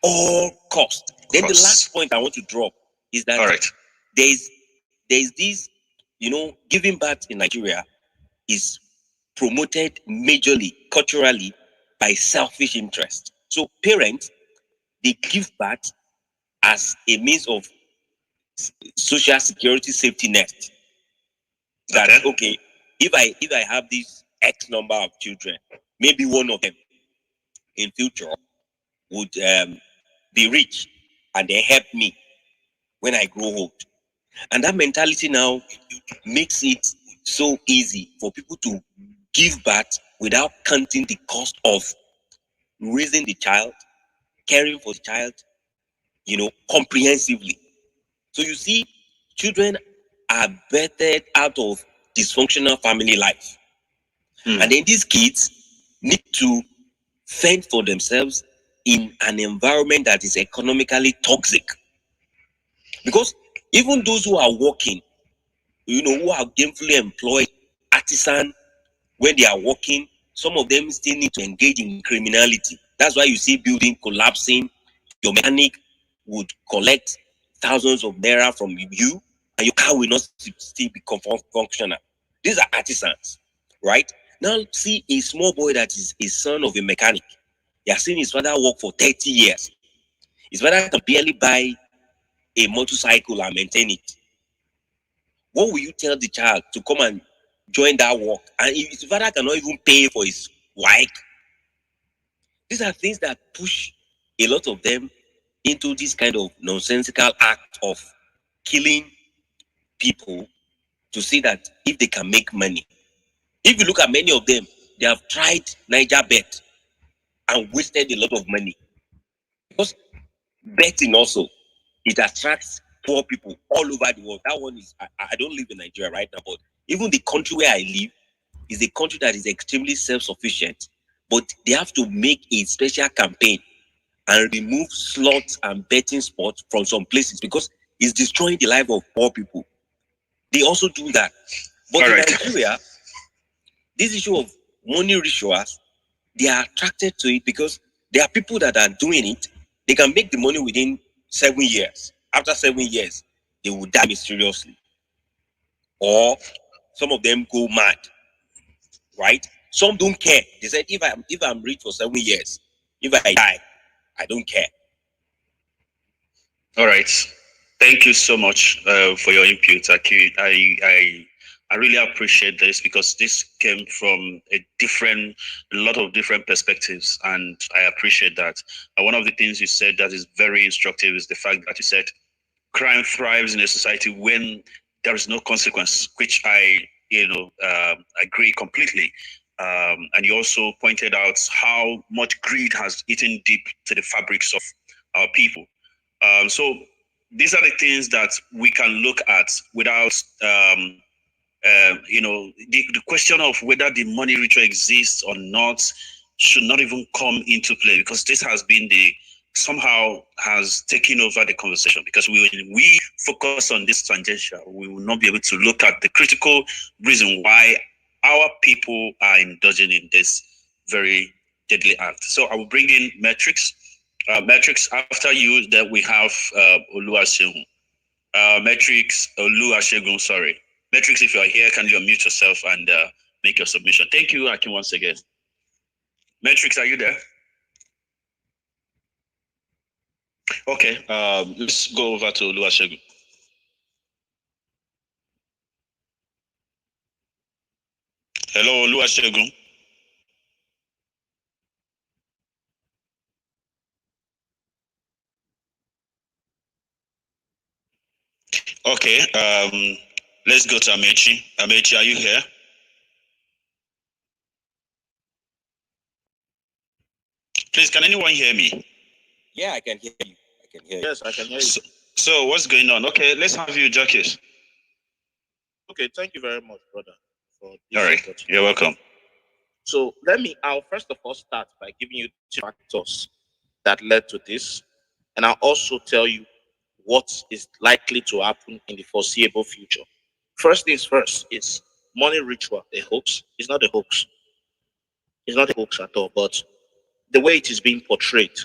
all costs. Then the last point I want to drop is that there's this, giving birth in Nigeria is promoted majorly culturally by selfish interest. So parents, they give birth as a means of social security safety net. That okay, if I have this X number of children, maybe one of them in future would be rich and they help me when I grow old. And that mentality now makes it so easy for people to give birth without counting the cost of raising the child, caring for the child, comprehensively. So you see, children are birthed out of dysfunctional family life. And then these kids need to fend for themselves in an environment that is economically toxic. Because even those who are working, who are gainfully employed, artisan, when they are working, some of them still need to engage in criminality. That's why you see building collapsing. Your mechanic would collect thousands of naira from you, and your car will not still be functional. These are artisans, right? Now see a small boy that is a son of a mechanic. He has seen his father work for 30 years. His father can barely buy a motorcycle and maintain it. What will you tell the child to come and join that work? And if his father cannot even pay for his bike, these are things that push a lot of them into this kind of nonsensical act of killing people to see that if they can make money. If you look at many of them, they have tried Niger bet and wasted a lot of money. Because betting also, it attracts poor people all over the world. That one is, I don't live in Nigeria right now, but even the country where I live is a country that is extremely self-sufficient. But they have to make a special campaign and remove slots and betting spots from some places because it's destroying the life of poor people. They also do that. But in Nigeria, this issue of money rituals, they are attracted to it because there are people that are doing it. They can make the money within 7 years. After 7 years, they will die mysteriously. Or some of them go mad. Right? Some don't care. They said, if I'm rich for 7 years, if I die, I don't care. All right. Thank you so much for your input, Aki. I really appreciate this because this came from a lot of different perspectives, and I appreciate that. One of the things you said that is very instructive is the fact that you said crime thrives in a society when there is no consequence, which I agree completely. And you also pointed out how much greed has eaten deep to the fabrics of our people. So these are the things that we can look at without, the question of whether the money ritual exists or not should not even come into play because this has been somehow has taken over the conversation because when we focus on this tangential, we will not be able to look at the critical reason why our people are indulging in this very deadly act. So I will bring in metrics. Metrics after you, that we have Oluwasegun. Metrics Oluwasegun, sorry. Metrics, if you are here, can you unmute yourself and make your submission? Thank you, Akin, once again. Metrics, are you there? Okay, let's go over to Oluwasegun. Hello, Oluwasegun. Okay, let's go to Amechi. Amechi, are you here? Please, can anyone hear me? Yeah, I can hear you. Yes, I can hear you. So what's going on? Okay, let's have you, Jacques. Okay, thank you very much, brother, for this. All right, you're welcome. So I'll first of all start by giving you two factors that led to this, and I'll also tell you what is likely to happen in the foreseeable future. First things first is money ritual a hoax? It's not a hoax. It's not a hoax at all, but the way it is being portrayed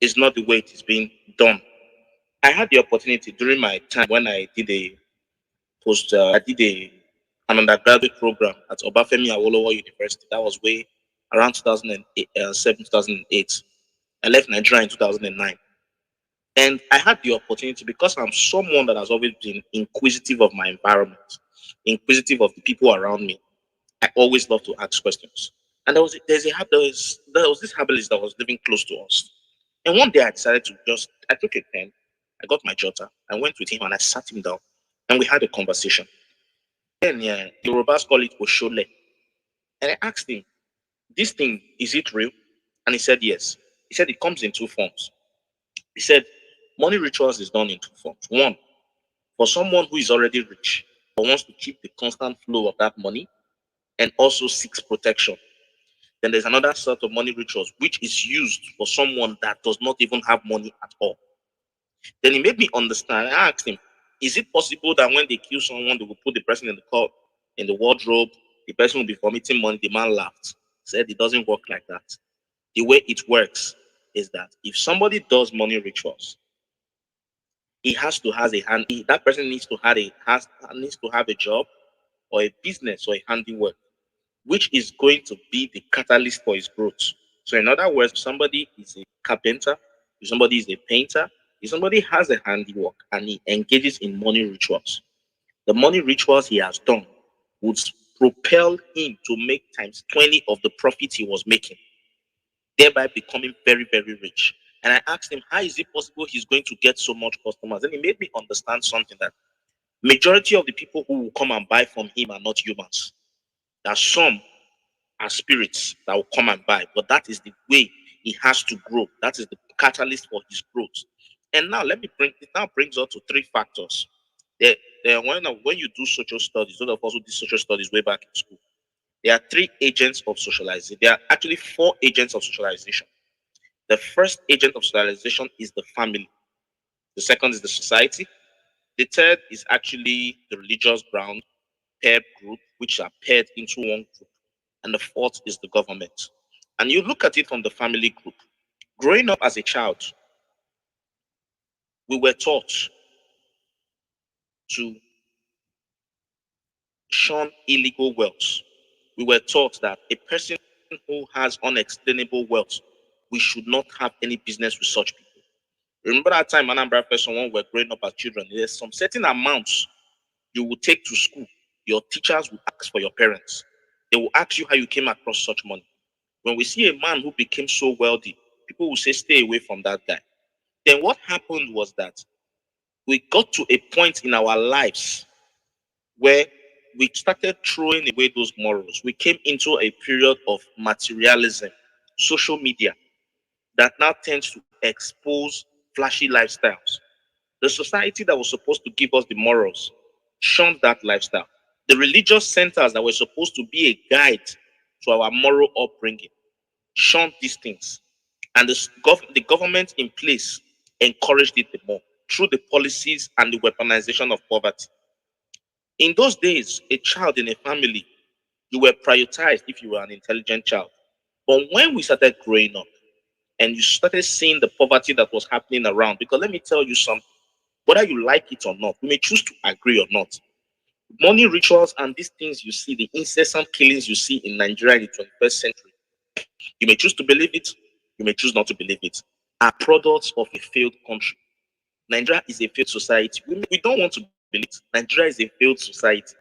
is not the way it is being done. I had the opportunity during my time when I did an undergraduate program at Obafemi Awolowo University. That was way around 2007, 2008. I left Nigeria in 2009. And I had the opportunity because I'm someone that has always been inquisitive of my environment, inquisitive of the people around me. I always love to ask questions. And there was this herbalist that was living close to us. And one day I decided to I took a pen, I got my jotter, I went with him and I sat him down and we had a conversation. Then yeah, the Yorubas call it Oshole. And I asked him, this thing, is it real? And he said yes. He said it comes in two forms. He said money rituals is done in two forms. One, for someone who is already rich but wants to keep the constant flow of that money and also seeks protection. Then there's another sort of money rituals which is used for someone that does not even have money at all. Then he made me understand. I asked him, is it possible that when they kill someone, they will put the person in the wardrobe, the person will be vomiting money? The man laughed. Said it doesn't work like that. The way it works is that if somebody does money rituals, he has to has a hand. That person needs to have a job or a business or a handiwork, which is going to be the catalyst for his growth. So, in other words, if somebody is a carpenter, if somebody is a painter, if somebody has a handiwork and he engages in money rituals, the money rituals he has done would propel him to make times 20 of the profit he was making, thereby becoming very, very rich. And I asked him, how is it possible he's going to get so much customers? And he made me understand something that majority of the people who will come and buy from him are not humans. There are some are spirits that will come and buy, but that is the way he has to grow. That is the catalyst for his growth. And now it now brings us to three factors. When you do social studies, those of us who did social studies way back in school, there are three agents of socialization. There are actually four agents of socialization. The first agent of socialization is the family. The second is the society. The third is actually the religious ground pair group, which are paired into one group. And the fourth is the government. And you look at it from the family group. Growing up as a child, we were taught to shun illegal wealth. We were taught that a person who has unexplainable wealth, we should not have any business with such people. Remember that time, Anambra person, when we were growing up as children, there's some certain amounts you will take to school. Your teachers will ask for your parents. They will ask you how you came across such money. When we see a man who became so wealthy, people will say, stay away from that guy. Then what happened was that we got to a point in our lives where we started throwing away those morals. We came into a period of materialism, social media, that now tends to expose flashy lifestyles. The society that was supposed to give us the morals shunned that lifestyle. The religious centers that were supposed to be a guide to our moral upbringing shunned these things. And the government in place encouraged it the more through the policies and the weaponization of poverty. In those days, a child in a family, you were prioritized if you were an intelligent child. But when we started growing up and you started seeing the poverty that was happening around, because let me tell you something, whether you like it or not, we may choose to agree or not. Money rituals and these things you see, the incessant killings you see in Nigeria in the 21st century, you may choose to believe it, you may choose not to believe it, are products of a failed country. Nigeria is a failed society. We don't want to believe it. Nigeria is a failed society.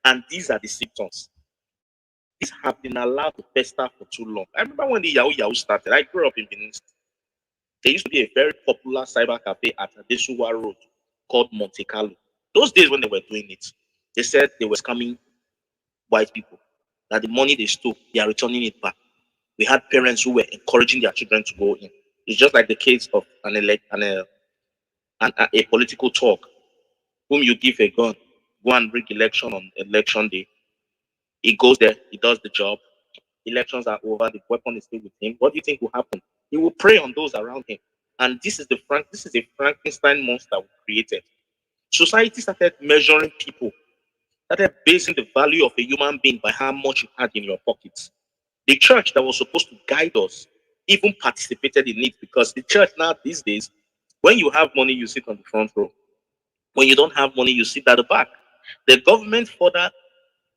And these are the symptoms. These have been allowed to fester for too long. I remember when the Yahoo Yahoo started, I grew up in Benin. There used to be a very popular cyber cafe at Adesuwa Road called Monte Carlo. Those days when they were doing it, they said they were scamming white people, that the money they stole, they are returning it back. We had parents who were encouraging their children to go in. It's just like the case of a political talk, whom you give a gun, go and rig election on election day. He goes there, he does the job. Elections are over, the weapon is still with him. What do you think will happen? He will prey on those around him. And this is a Frankenstein monster we created. Society started measuring people, started basing the value of a human being by how much you had in your pockets. The church that was supposed to guide us even participated in it, because the church now these days, when you have money, you sit on the front row. When you don't have money, you sit at the back. The government further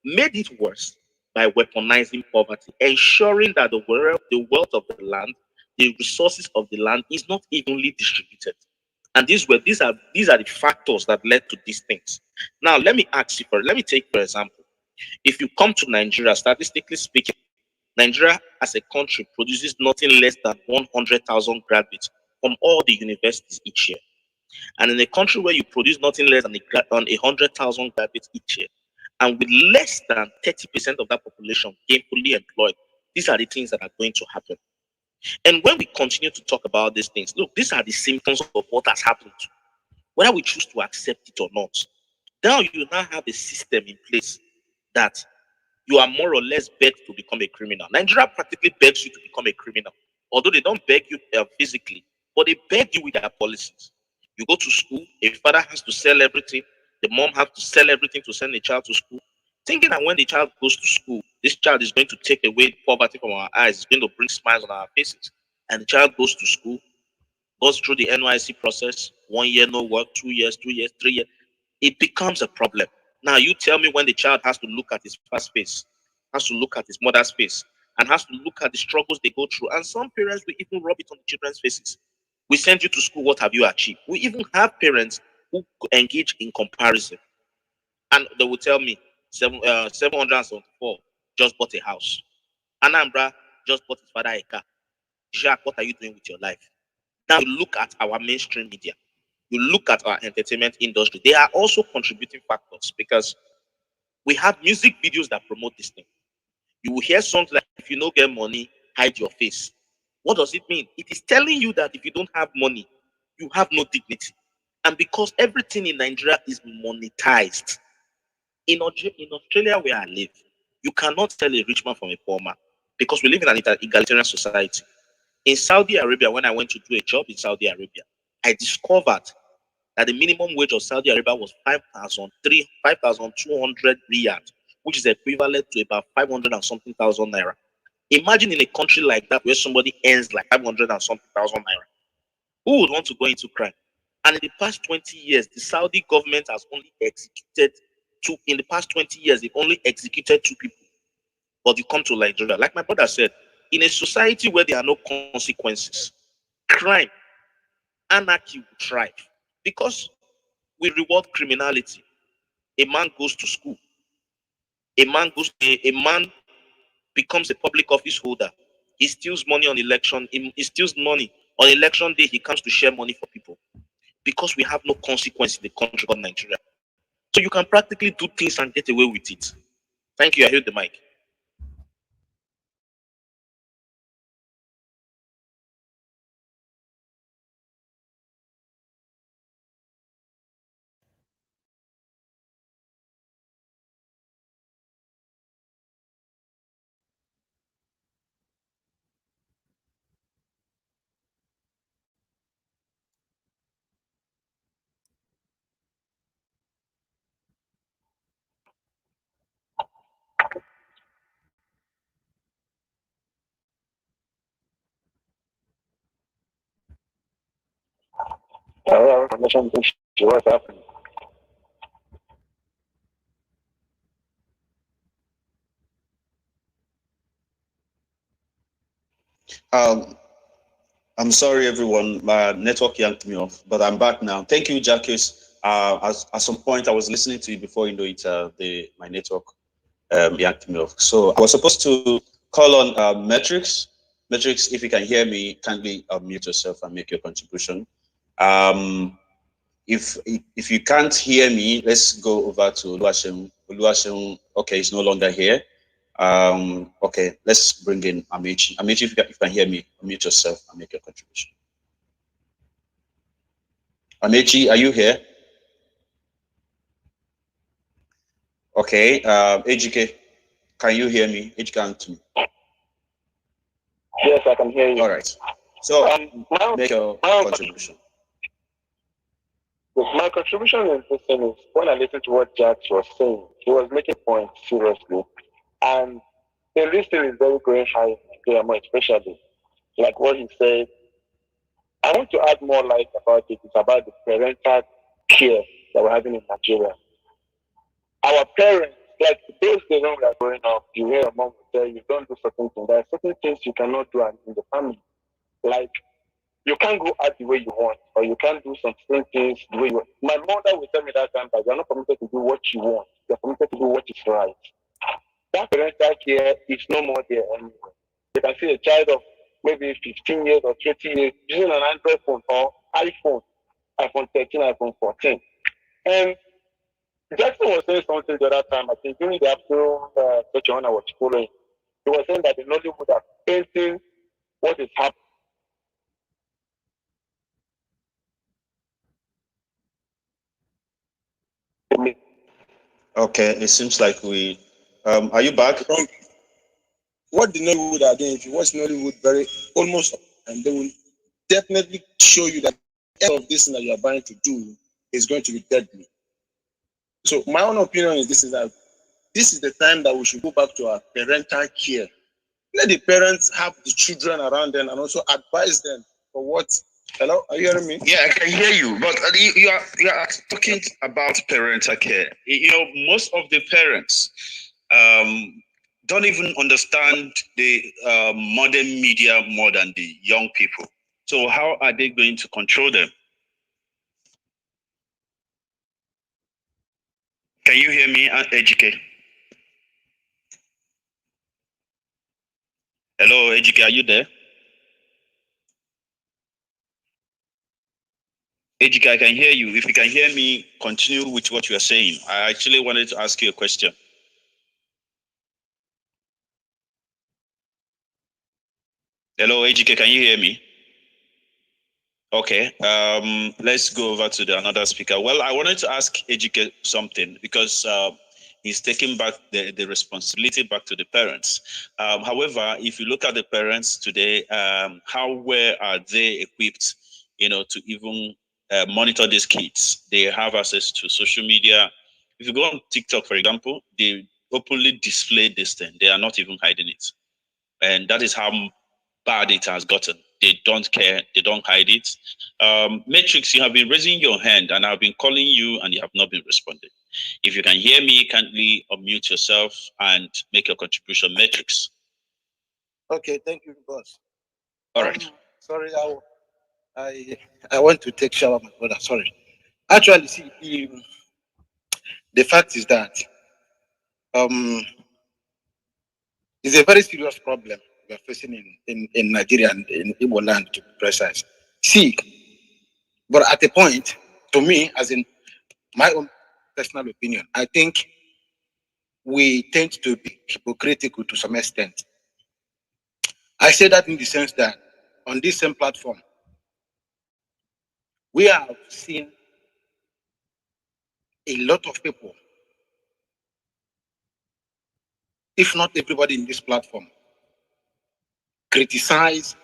made it worse by weaponizing poverty, ensuring that the wealth of the land, the resources of the land is not evenly distributed. And these are the factors that led to these things. Now, let me take for example, if you come to Nigeria, statistically speaking, Nigeria as a country produces nothing less than 100,000 graduates from all the universities each year. And in a country where you produce nothing less than 100,000 graduates each year, and with less than 30% of that population gainfully employed, these are the things that are going to happen. And when we continue to talk about these things, look, these are the symptoms of what has happened, whether we choose to accept it or not. Now you now have a system in place that you are more or less begged to become a criminal. Nigeria practically begs you to become a criminal, although they don't beg you physically, but they beg you with their policies. You go to school, a father has to sell everything, the mom has to sell everything to send the child to school, thinking that when the child goes to school, this child is going to take away poverty from our eyes, it's going to bring smiles on our faces. And the child goes to school, goes through the NYC process, 1 year no work, 2 years, 2 years, 3 years, it becomes a problem. Now you tell me when the child has to look at his father's face, has to look at his mother's face, and has to look at the struggles they go through. And some parents will even rub it on the children's faces. We send you to school, what have you achieved? We even have parents who engage in comparison. And they will tell me 774 just bought a house. Anambra just bought his father a car. Jacques, what are you doing with your life? Now you look at our mainstream media, you look at our entertainment industry, they are also contributing factors, because we have music videos that promote this thing. You will hear songs like, if you don't get money, hide your face. What does it mean? It is telling you that if you don't have money, you have no dignity. And because everything in Nigeria is monetized, in Australia where I live, you cannot tell a rich man from a poor man, because we live in an egalitarian society. In Saudi Arabia, when I went to do a job in Saudi Arabia, I discovered that the minimum wage of Saudi Arabia was 5,200 riyal, which is equivalent to about 500 and something thousand naira. Imagine in a country like that where somebody earns like 500 and something thousand naira. Who would want to go into crime? And in the past 20 years, the Saudi government has only executed in the past 20 years, they've only executed 2 people. But you come to Nigeria, like my brother said, in a society where there are no consequences, crime, anarchy will thrive, because we reward criminality. A man goes to school, a man becomes a public office holder. He steals money on election, he steals money on election day, he comes to share money for people, because we have no consequence in the country called Nigeria. So you can practically do things and get away with it. Thank you. I heard the mic. What's happening? Um, I'm sorry, everyone. My network yanked me off, but I'm back now. Thank you, Jacques. At some point, I was listening to you before you know it. My network yanked me off. So I was supposed to call on Metrics. Metrics, if you can hear me, kindly mute yourself and make your contribution. Um, if you can't hear me, let's go over to Oluwaseun. Oluwaseun, okay, is no longer here. Okay, let's bring in Amici. Amici, if you can hear me, unmute yourself and make your contribution. Amici, are you here? Okay, AGK, can you hear me? AGK Anthony. Yes, I can hear you. All right. So make your contribution. My contribution in this thing is when I listened to what Jack was saying, he was making points seriously. And the listing is very going high in Nigeria, more especially. like what he said. I want to add more light about it. It's about the parental care that we're having in Nigeria. Our parents, like those days when we are growing up, you hear your mom will tell you, don't do certain things. There are certain things you cannot do in the family. Like, you can't go out the way you want, or you can't do some certain things the way you want. My mother will tell me that time that you're not permitted to do what you want. You're permitted to do what is right. That parental care is no more there anymore. You can see a child of maybe 15 years or 20 years using an Android phone or iPhone 13, iPhone 14. And Jackson was saying something the other time, I think during the afternoon session when I was following. He was saying that the Nollywood are painting what is happening. Okay, it seems like we. Are you back? What the Nollywood are doing, if you watch Nollywood very almost, and they will definitely show you that any of this thing that you are trying to do is going to be deadly. So my own opinion is this is the time that we should go back to our parental care. Let the parents have the children around them and also advise them for what. Hello, are you hearing me? Yeah, I can hear you, but you are talking about parental care. You know, most of the parents don't even understand the modern media more than the young people. So how are they going to control them? Can you hear me, Ejike? Hello, Ejike, are you there? Ejike, I can hear you. If you can hear me, continue with what you are saying. I actually wanted to ask you a question. Hello, Ejike, can you hear me? Okay, let's go over to the another speaker. Well, I wanted to ask Ejike something because he's taking back the responsibility back to the parents. However, if you look at the parents today, how well are they equipped, to even monitor these kids? They have access to social media. If you go on TikTok, for example, they openly display this thing. They are not even hiding it. And that is how bad it has gotten. They don't care. They don't hide it. Matrix, you have been raising your hand and I've been calling you and you have not been responding. If you can hear me, kindly unmute yourself and make your contribution, Matrix. Okay, thank you, boss. All right. Sorry, I want to take shower, my brother. Sorry. Actually, see, the fact is that it's a very serious problem we are facing in Nigeria and in Igbo land, to be precise. See, but at a point, to me, as in my own personal opinion, I think we tend to be hypocritical to some extent. I say that in the sense that on this same platform, we have seen a lot of people, if not everybody in this platform, criticize,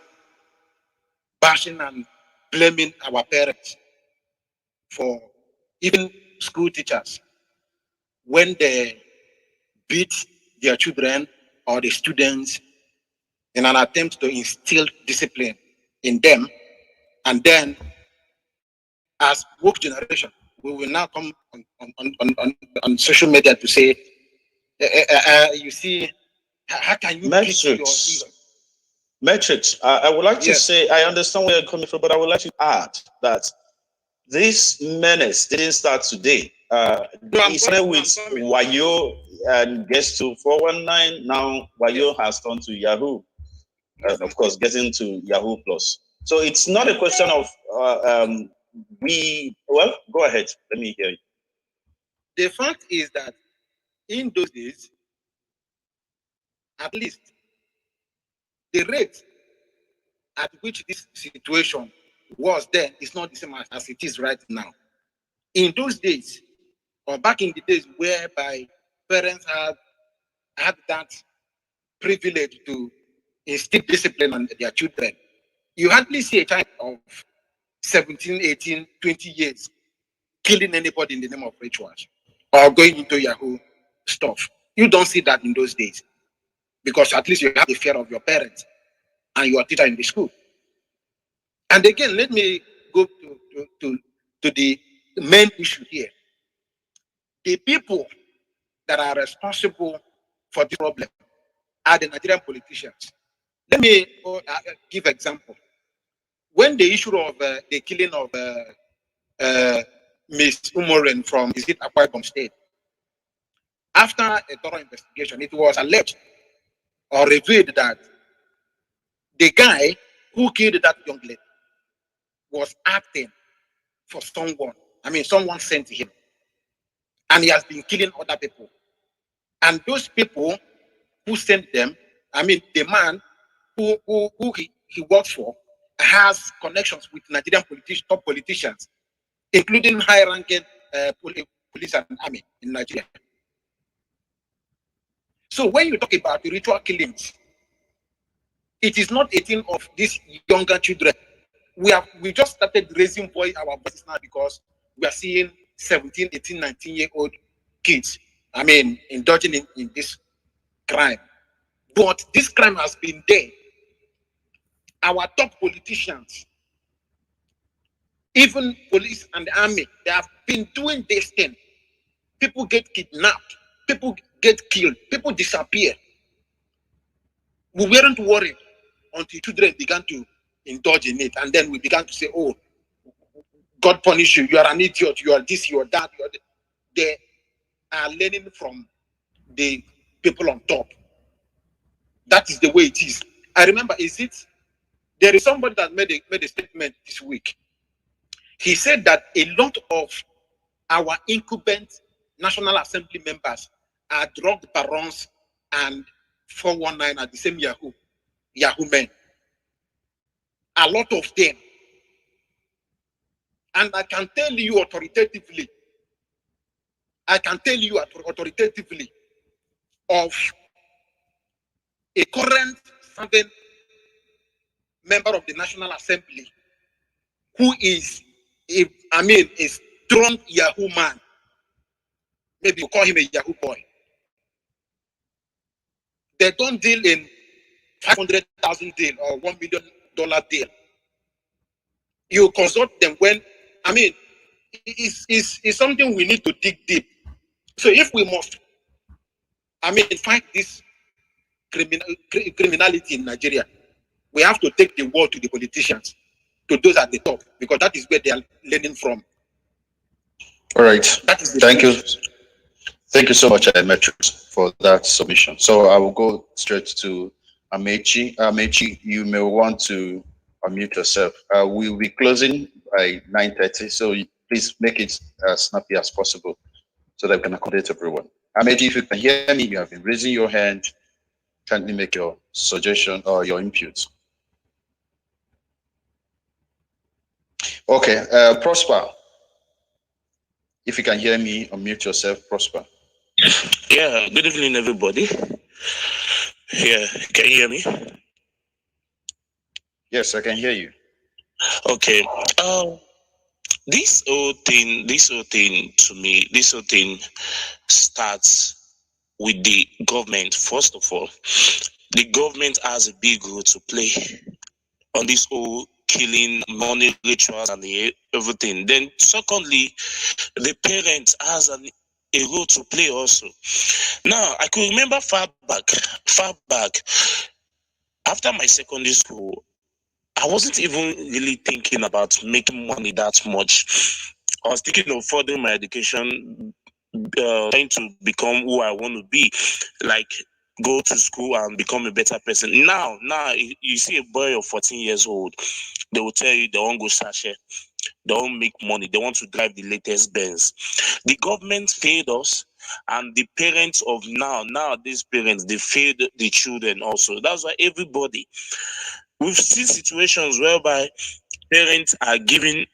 bashing and blaming our parents for even school teachers when they beat their children or the students in an attempt to instill discipline in them. And then, as woke generation, we will now come on social media to say, you see, how can you beat your children? Metrics, I would like to say, I understand where you're coming from, but I would like to add that this menace didn't start today. It started with Wayo and gets to 419. Now Wayo has turned to Yahoo. And of course, getting to Yahoo Plus. So it's not a question of well, go ahead. Let me hear you. The fact is that in those days, at least the rate at which this situation was then is not the same as it is right now. In those days, or back in the days whereby parents had that privilege to instill discipline on their children, you hardly see a child of 17, 18, 20 years killing anybody in the name of rituals or going into Yahoo stuff. You don't see that in those days because at least you have the fear of your parents. and you are teacher in the school. And again, let me go to the main issue here. The people that are responsible for this problem are the Nigerian politicians. Let me give example. When the issue of the killing of Miss Umoren from Akwa Ibom State, after a thorough investigation, it was alleged or revealed that the guy who killed that young lady was acting for someone. I mean, someone sent him, and he has been killing other people. And those people who sent them, I mean, the man who he works for has connections with Nigerian top politicians, including high-ranking police and army in Nigeria. So when you talk about the ritual killings, it is not a thing of these younger children. We just started raising our voices now because we are seeing 17, 18, 19-year-old kids, I mean, indulging in this crime. But this crime has been there. Our top politicians, even police and the army, they have been doing this thing. People get kidnapped, people get killed, people disappear. We weren't worried until children began to indulge in it, and then we began to say, oh, God punish you, you are an idiot, you are this, you are that. They are learning from the people on top. That is the way it is. I remember, there is somebody that made a statement this week. He said that a lot of our incumbent National Assembly members are drug barons and 419 at the same Yahoo men. A lot of them. And I can tell you authoritatively of a current serving member of the National Assembly who is a strong Yahoo man. Maybe you call him a Yahoo boy. They don't deal in 500,000 deal or $1 million deal. You consult them when, it's something we need to dig deep. So if we must, fight this criminality in Nigeria, we have to take the word to the politicians, to those at the top, because that is where they are learning from. All right. Thank you. Thank you so much, Metrics, for that submission. So I will go straight to Amechi. Amechi, you may want to unmute yourself. We will be closing by 9:30, so please make it as snappy as possible so that we can accommodate everyone. Amechi, if you can hear me, you have been raising your hand. Kindly make your suggestion or your input. Okay, Prosper. If you can hear me, unmute yourself, Prosper. Yeah, good evening, everybody. Yeah, can you hear me? Yes, I can hear you. Okay. This whole thing to me, this whole thing starts with the government. First of all, the government has a big role to play on this whole killing, money rituals, and everything. Then, secondly, the parents has a role to play also. Now, I could remember far back, after my secondary school, I wasn't even really thinking about making money that much. I was thinking of furthering my education, trying to become who I want to be, like go to school and become a better person. Now, you see a boy of 14 years old, they will tell you they won't go sachet, they won't make money, they want to drive the latest Benz. The government failed us, and the parents of now these parents, they failed the children also. That's why we've seen situations whereby parents are giving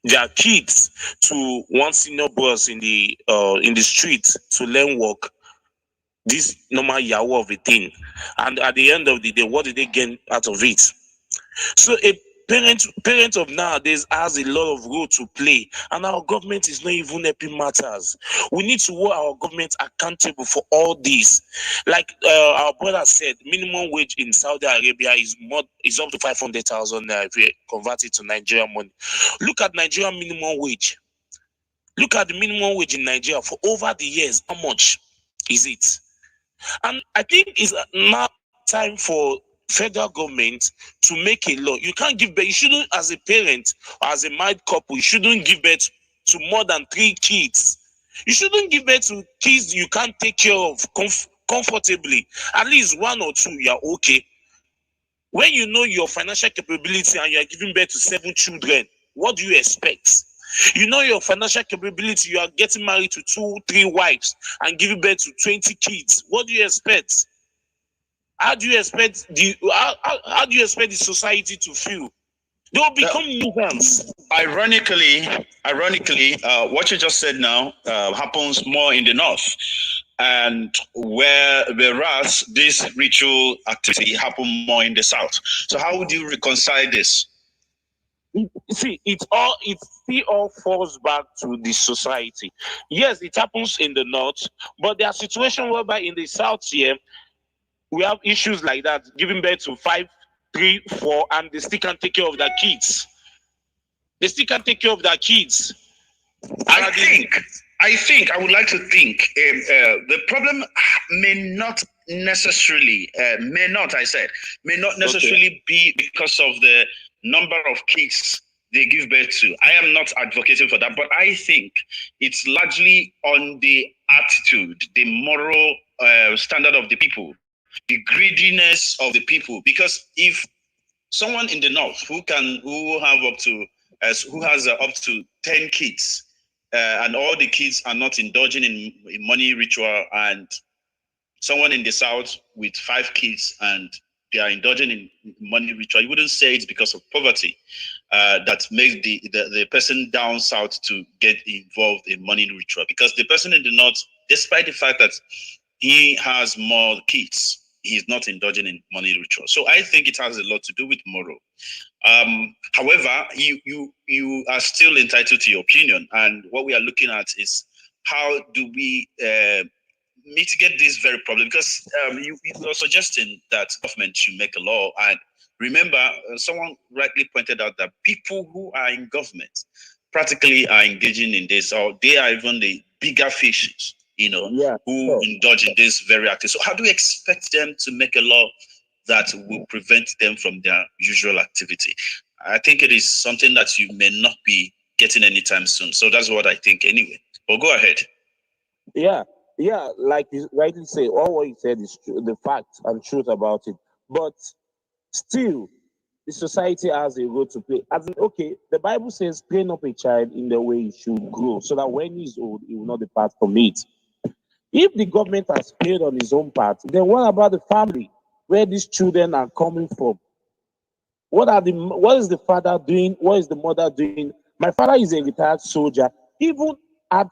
their kids to one senior boss in the street to learn work, this normal Yahoo of a thing, and at the end of the day, what did they gain out of it? So a parents of nowadays has a lot of role to play, and our government is not even helping matters. We need to hold our government accountable for all this. Like our brother said, minimum wage in Saudi Arabia is up to 500,000 naira if you convert it to Nigerian money. Look at Nigerian minimum wage. Look at the minimum wage in Nigeria for over the years. How much is it? And I think it's now time for federal government to make a law. You can't give birth. You shouldn't, as a parent or as a married couple, you shouldn't give birth to more than 3 kids. You shouldn't give birth to kids you can't take care of comfortably. At least 1 or 2, you're okay. When you know your financial capability and you're giving birth to 7 children, what do you expect? You know your financial capability, you are getting married to 2, 3 wives and giving birth to 20 kids. What do you expect? How do you expect how do you expect the society to feel? They will become nuisance. Ironically, what you just said now happens more in the north, and whereas this ritual activity happen more in the south. So how would you reconcile this? It still all falls back to the society. Yes, it happens in the north, but there are situations whereby in the south here we have issues like that, giving birth to 5, 3, 4, and they still can't take care of their kids. They still can't take care of their kids. I think I would like to think the problem may not necessarily may not necessarily be because of the number of kids they give birth to. I am not advocating for that, but I think it's largely on the attitude, the moral standard of the people, the greediness of the people. Because if someone in the north who has up to 10 kids, and all the kids are not indulging in money ritual, and someone in the south with 5 kids and they are indulging in money ritual, you wouldn't say it's because of poverty that makes the person down south to get involved in money ritual. Because the person in the north, despite the fact that he has more kids, he's not indulging in money ritual. So I think it has a lot to do with moral. However, you are still entitled to your opinion, and what we are looking at is how do we mitigate this very problem? Because you are suggesting that government should make a law, and remember, someone rightly pointed out that people who are in government practically are engaging in this, or they are even the bigger fishes, who indulge in this very active. So how do we expect them to make a law that will prevent them from their usual activity? I think it is something that you may not be getting anytime soon. So that's what I think anyway. But go ahead. Yeah, like you rightly say, all what you said is true, the fact and truth about it. But still, the society has a role to play. As in, okay, the Bible says, train up a child in the way he should grow, so that when he's old, he will not depart from it. If the government has failed on his own part, then what about the family where these children are coming from? What is the father doing? What is the mother doing? My father is a retired soldier. Even at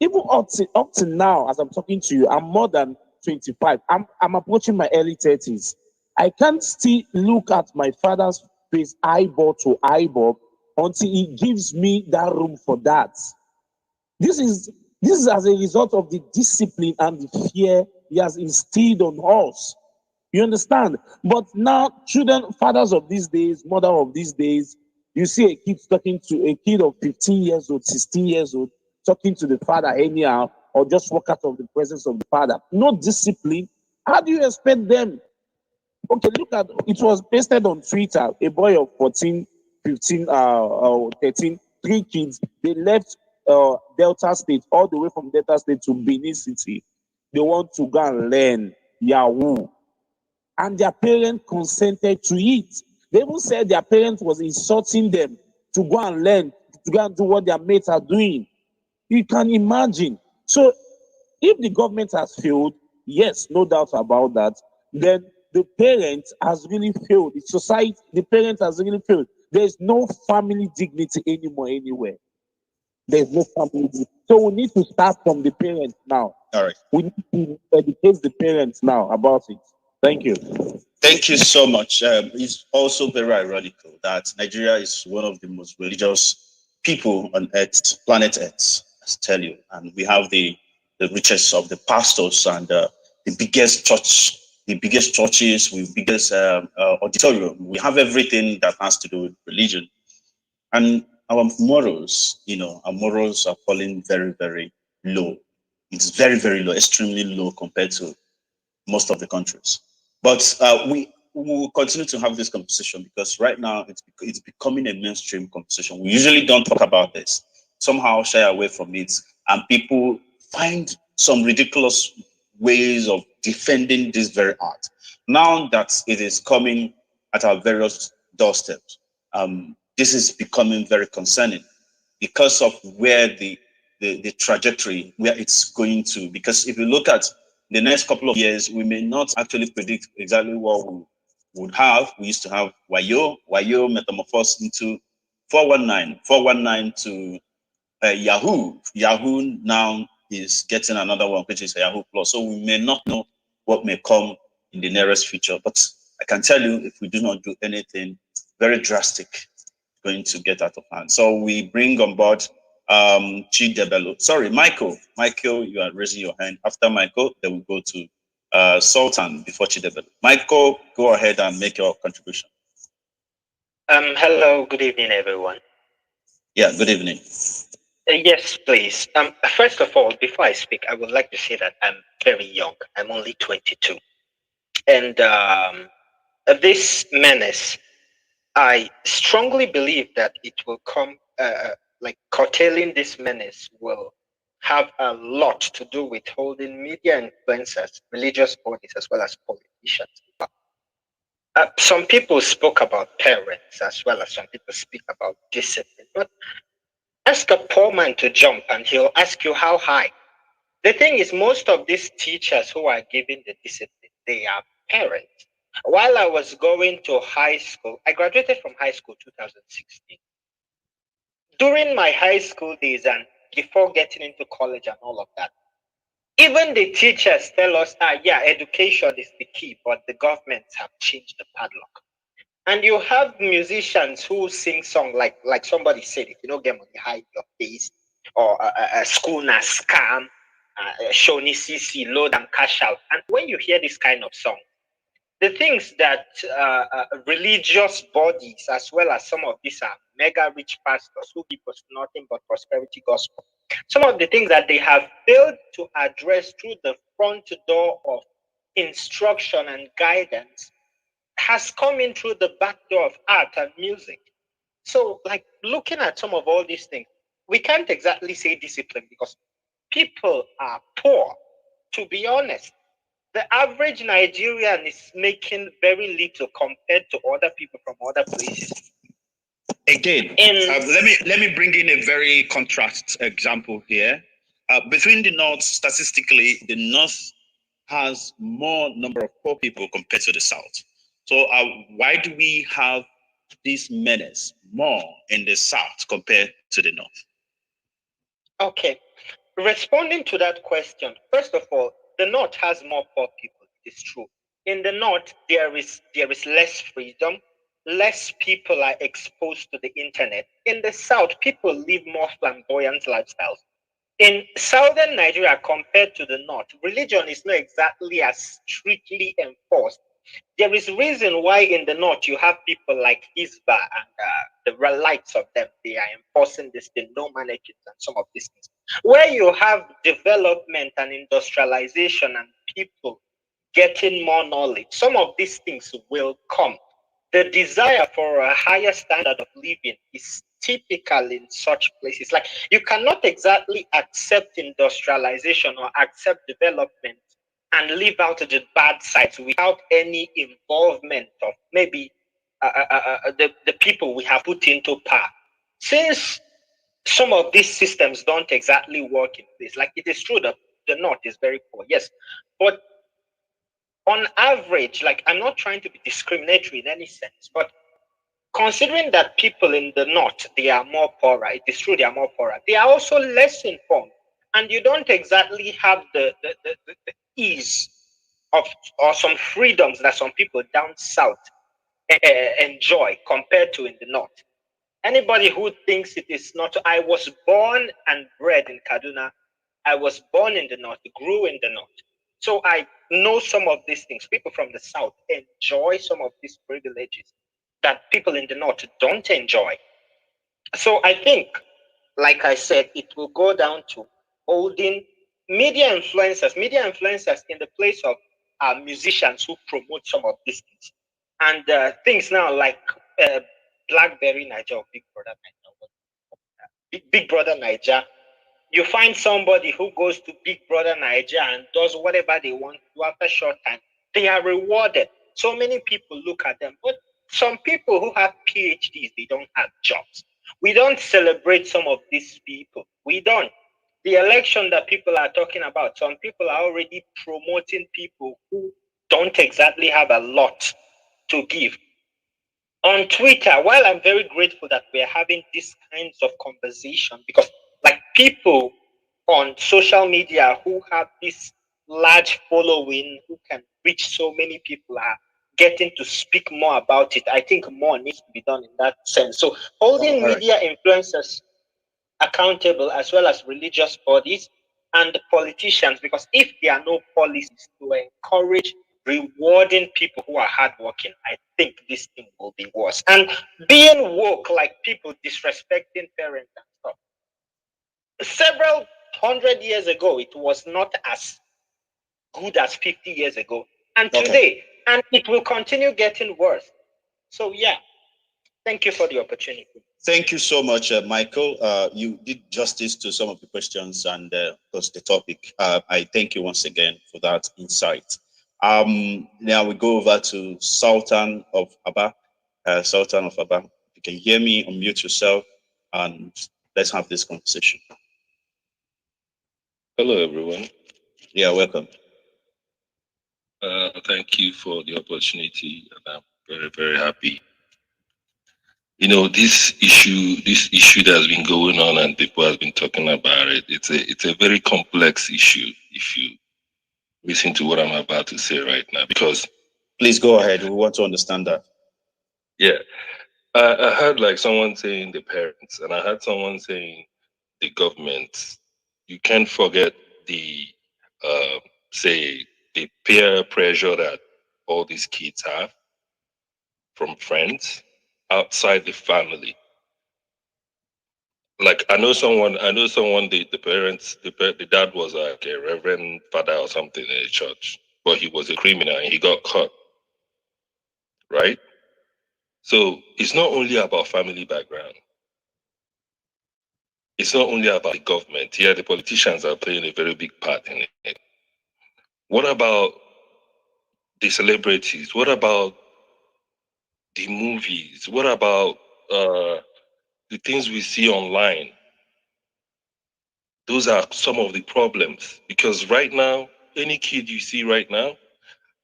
even up to now, as I'm talking to you, I'm more than 25. I'm approaching my early 30s. I can't still look at my father's face eyeball to eyeball until he gives me that room for that. This is as a result of the discipline and the fear he has instilled on us. You understand? But now, children, fathers of these days, mother of these days, you see a kid talking to a kid of 15 years old, 16 years old, talking to the father anyhow, or just walk out of the presence of the father. No discipline. How do you expect them? Okay, look at it was pasted on Twitter. A boy of 14, 15, 13, 3 kids. They left Delta State, all the way from Delta State to Benin City. They want to go and learn Yahoo. And their parents consented to it. They even said their parents was insulting them to go and learn, to go and do what their mates are doing. You can imagine. So if the government has failed, yes, no doubt about that, then the parents has really failed. The society, the parents has really failed. There's no family dignity anymore anywhere. There's no family dignity. So we need to start from the parents now. All right. We need to educate the parents now about it. Thank you. Thank you so much. It's also very ironical that Nigeria is one of the most religious people on Earth, planet Earth, I tell you, and we have the richest of the pastors and the biggest church, the biggest churches, with biggest auditorium. We have everything that has to do with religion, and our morals, our morals are falling very, very low. It's very, very low, extremely low compared to most of the countries. But we will continue to have this conversation because right now it's becoming a mainstream conversation. We usually don't talk about this. Somehow shy away from it, and people find some ridiculous ways of defending this very art. Now that it is coming at our various doorsteps, this is becoming very concerning because of where the trajectory where it's going to. Because if you look at the next couple of years, we may not actually predict exactly what we would have. We used to have Wayo metamorphosed into 419 to Yahoo. Yahoo now is getting another one, which is Yahoo Plus. So we may not know what may come in the nearest future. But I can tell you, if we do not do anything very drastic, it's going to get out of hand. So we bring on board Chidebelo. Sorry, Michael. Michael, you are raising your hand. After Michael, then we go to Sultan before Chidebelo. Michael, go ahead and make your contribution. Hello, good evening, everyone. Yeah, good evening. Yes, please. First of all, before I speak, I would like to say that I'm very young. I'm only 22. And this menace, I strongly believe that it will come, like curtailing this menace will have a lot to do with holding media influencers, religious bodies, as well as politicians. Some people spoke about parents as well as some people speak about discipline. But ask a poor man to jump and he'll ask you how high. The thing is, most of these teachers who are giving the discipline, they are parents. While I was going to high school, I graduated from high school 2016. During my high school days and before getting into college and all of that, even the teachers tell us, yeah, education is the key, but the governments have changed the padlock. And you have musicians who sing song like somebody said, if you don't get money, hide your face, or a school na scam, Shoni CC, load and cash out. And when you hear this kind of song, the things that religious bodies, as well as some of these are mega rich pastors who give us nothing but prosperity gospel, some of the things that they have failed to address through the front door of instruction and guidance has come in through the back door of art and music. So, like looking at some of all these things, we can't exactly say discipline because people are poor. To be honest, the average Nigerian is making very little compared to other people from other places. Again, let me bring in a very contrast example here. Between the North, statistically, the North has more number of poor people compared to the South. So why do we have this menace more in the South compared to the North? Okay. Responding to that question, first of all, the North has more poor people. It is true. In the North, there is less freedom. Less people are exposed to the internet. In the South, people live more flamboyant lifestyles. In southern Nigeria compared to the North, religion is not exactly as strictly enforced. There is reason why in the North you have people like Hisba and the relics of them. They are enforcing this thing, no management and some of these things. Where you have development and industrialization and people getting more knowledge, some of these things will come. The desire for a higher standard of living is typical in such places. Like you cannot exactly accept industrialization or accept development and leave out the bad sides without any involvement of maybe the people we have put into power. Since some of these systems don't exactly work in place, like it is true that the North is very poor, yes, but on average, like I'm not trying to be discriminatory in any sense, but considering that people in the North, they are more poorer, it is true they are more poorer, they are also less informed, and you don't exactly have the ease of or some freedoms that some people down south enjoy compared to in the north. Anybody who thinks it is not, I was born and bred in Kaduna. I was born in the north, grew in the north. So I know some of these things. People from the south enjoy some of these privileges that people in the north don't enjoy. So I think, like I said, it will go down to holding media influencers in the place of musicians who promote some of these things. And things now like Blackberry Niger or Big Brother Niger. Big Brother Niger, you find somebody who goes to Big Brother Niger and does whatever they want to after a short time. They are rewarded. So many people look at them, but some people who have PhDs, they don't have jobs. We don't celebrate some of these people. We don't. The election that people are talking about, some people are already promoting people who don't exactly have a lot to give. On Twitter, while I'm very grateful that we're having these kinds of conversation, because like people on social media who have this large following, who can reach so many people, are getting to speak more about it. I think more needs to be done in that sense. So holding media influencers accountable, as well as religious bodies and politicians, because if there are no policies to encourage rewarding people who are hardworking, I think this thing will be worse. And being woke, like people disrespecting parents and stuff. Several 100 years ago, it was not as good as 50 years ago. And today, and it will continue getting worse. So yeah, thank you for the opportunity. Thank you so much, Michael. You did justice to some of the questions and plus the topic. I thank you once again for that insight. Now we go over to Sultan of Aba. Sultan of Aba, if you can hear me, unmute yourself and let's have this conversation. Hello, everyone. Yeah, welcome. Thank you for the opportunity, and I'm very, very happy. You know, this issue that has been going on and people have been talking about it. It's a very complex issue if you listen to what I'm about to say right now. Because please go ahead. We want to understand that. Yeah, I heard like someone saying the parents, and I heard someone saying the government. You can't forget the say the peer pressure that all these kids have from friends outside the family. Like I know someone, the parents, the dad was like a reverend father or something in a church, but he was a criminal and he got caught. Right? So it's not only about family background. It's not only about the government. Yeah, the politicians are playing a very big part in it. What about the celebrities? What about the movies? What about the things we see online? Those are some of the problems. Because right now, any kid you see right now,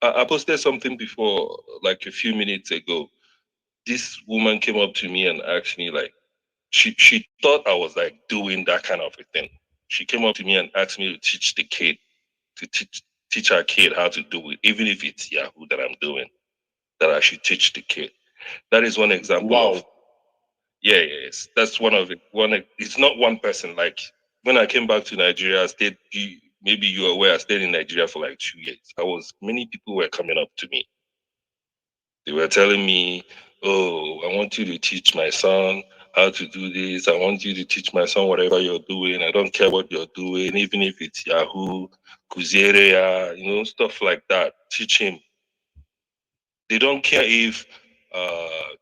I posted something before, like a few minutes ago. This woman came up to me and asked me, like, she thought I was like doing that kind of a thing. She came up to me and asked me to teach the kid, to teach our kid how to do it, even if it's Yahoo that I'm doing, that I should teach the kid. That is one example of. Yeah, yes, that's one of it. It's not one person. Like when I came back to Nigeria, I stayed. Maybe you're aware, I stayed in Nigeria for like 2 years. Many people were coming up to me. They were telling me, "Oh, I want you to teach my son how to do this. I want you to teach my son whatever you're doing. I don't care what you're doing, even if it's Yahoo, Kuzerea, stuff like that. Teach him." They don't care if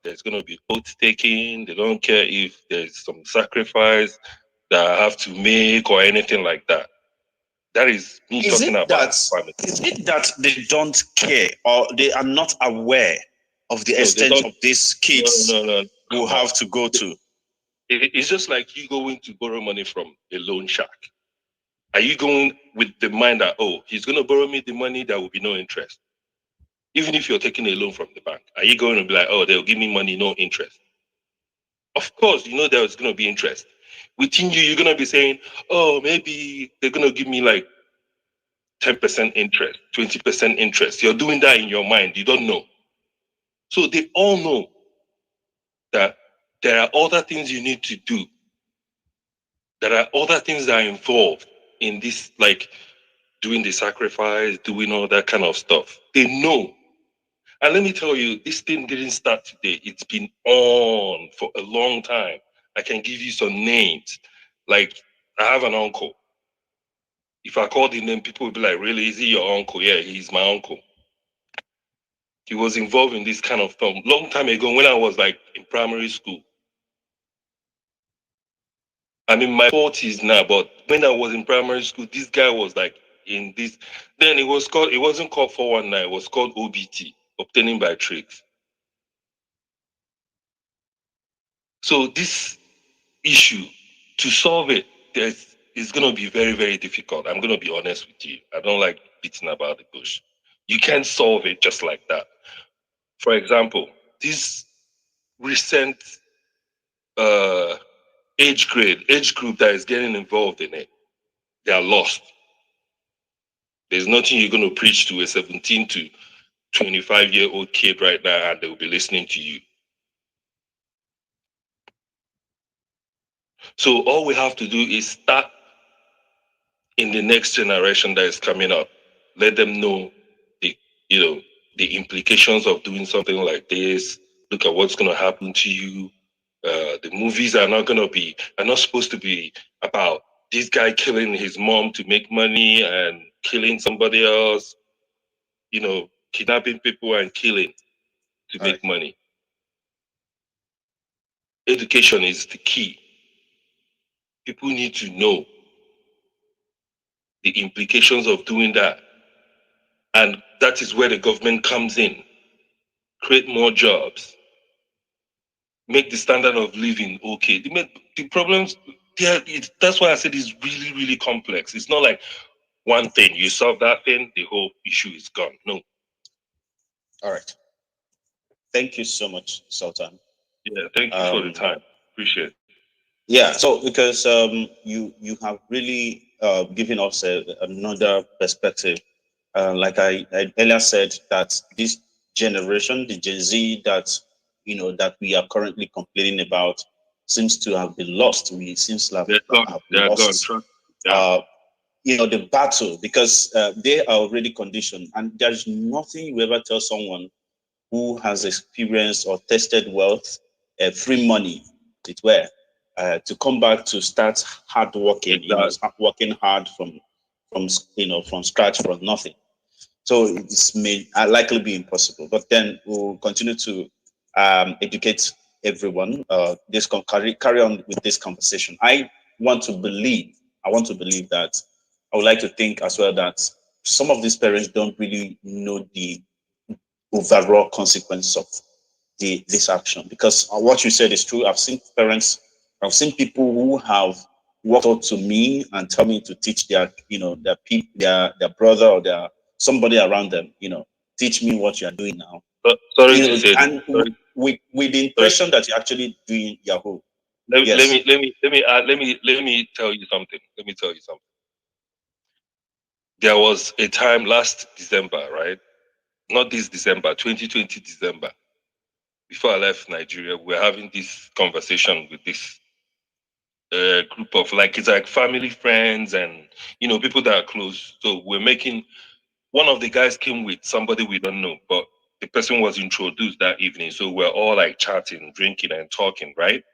there's going to be oath taking. They don't care if there's some sacrifice that I have to make or anything like that. That is me talking about family. Is it that they don't care or they are not aware of the extent of these kids who have to go to? It's just like you going to borrow money from a loan shark. Are you going with the mind that, oh, he's going to borrow me the money, there will be no interest? Even if you're taking a loan from the bank, are you going to be like, oh, they'll give me money, no interest? Of course, there's going to be interest. Within you, you're going to be saying, oh, maybe they're going to give me like 10% interest, 20% interest. You're doing that in your mind. You don't know. So they all know that there are other things you need to do. There are other things that are involved in this, like doing the sacrifice, doing all that kind of stuff. They know. And let me tell you, this thing didn't start today. It's been on for a long time. I can give you some names. Like, I have an uncle. If I call the name, people will be like, really? Is he your uncle? Yeah, he's my uncle. He was involved in this kind of stuff long time ago when I was like in primary school. I'm in my 40s now, but when I was in primary school, this guy was like in this. Then it wasn't called 419, it was called OBT, obtaining by tricks. So this issue, to solve it, it's going to be very, very difficult. I'm going to be honest with you. I don't like beating about the bush. You can't solve it just like that. For example, this recent age group that is getting involved in it, they are lost. There's nothing you're going to preach to a 17 to 25-year-old kid right now, and they'll be listening to you. So all we have to do is start in the next generation that is coming up. Let them know the implications of doing something like this. Look at what's going to happen to you. The movies are not supposed to be about this guy killing his mom to make money and killing somebody else, kidnapping people and killing to make money. Education is the key. People need to know the implications of doing that. And that is where the government comes in. Create more jobs. Make the standard of living okay. The problems, that's why I said it's really, really complex. It's not like one thing. You solve that thing, the whole issue is gone. No. All right. Thank you so much, Sultan. Yeah, thank you for the time. Appreciate it. Yeah, so because you have really given us another perspective. Like I earlier said, that this generation, the Gen Z that we are currently complaining about, seems to have been lost. We seems to have lost. The battle, because they are already conditioned, and there's nothing you ever tell someone who has experienced or tested wealth, free money, it were, to come back to start hard working, working hard from scratch, from nothing. So it may likely be impossible. But then we'll continue to educate everyone. Carry on with this conversation. I want to believe that I would like to think as well that some of these parents don't really know the overall consequence of this action, because what you said is true. I've seen people who have walked up to me and tell me to teach their brother or their somebody around them, teach me what you are doing now. Sorry to say, and with the impression that you're actually doing Yahoo. Let me tell you something. There was a time last December, right? Not this December, 2020 December. Before I left Nigeria, we were having this conversation with this group of it's like family, friends, and people that are close. So one of the guys came with somebody we don't know, but the person was introduced that evening. So we're all like chatting, drinking, and talking, right?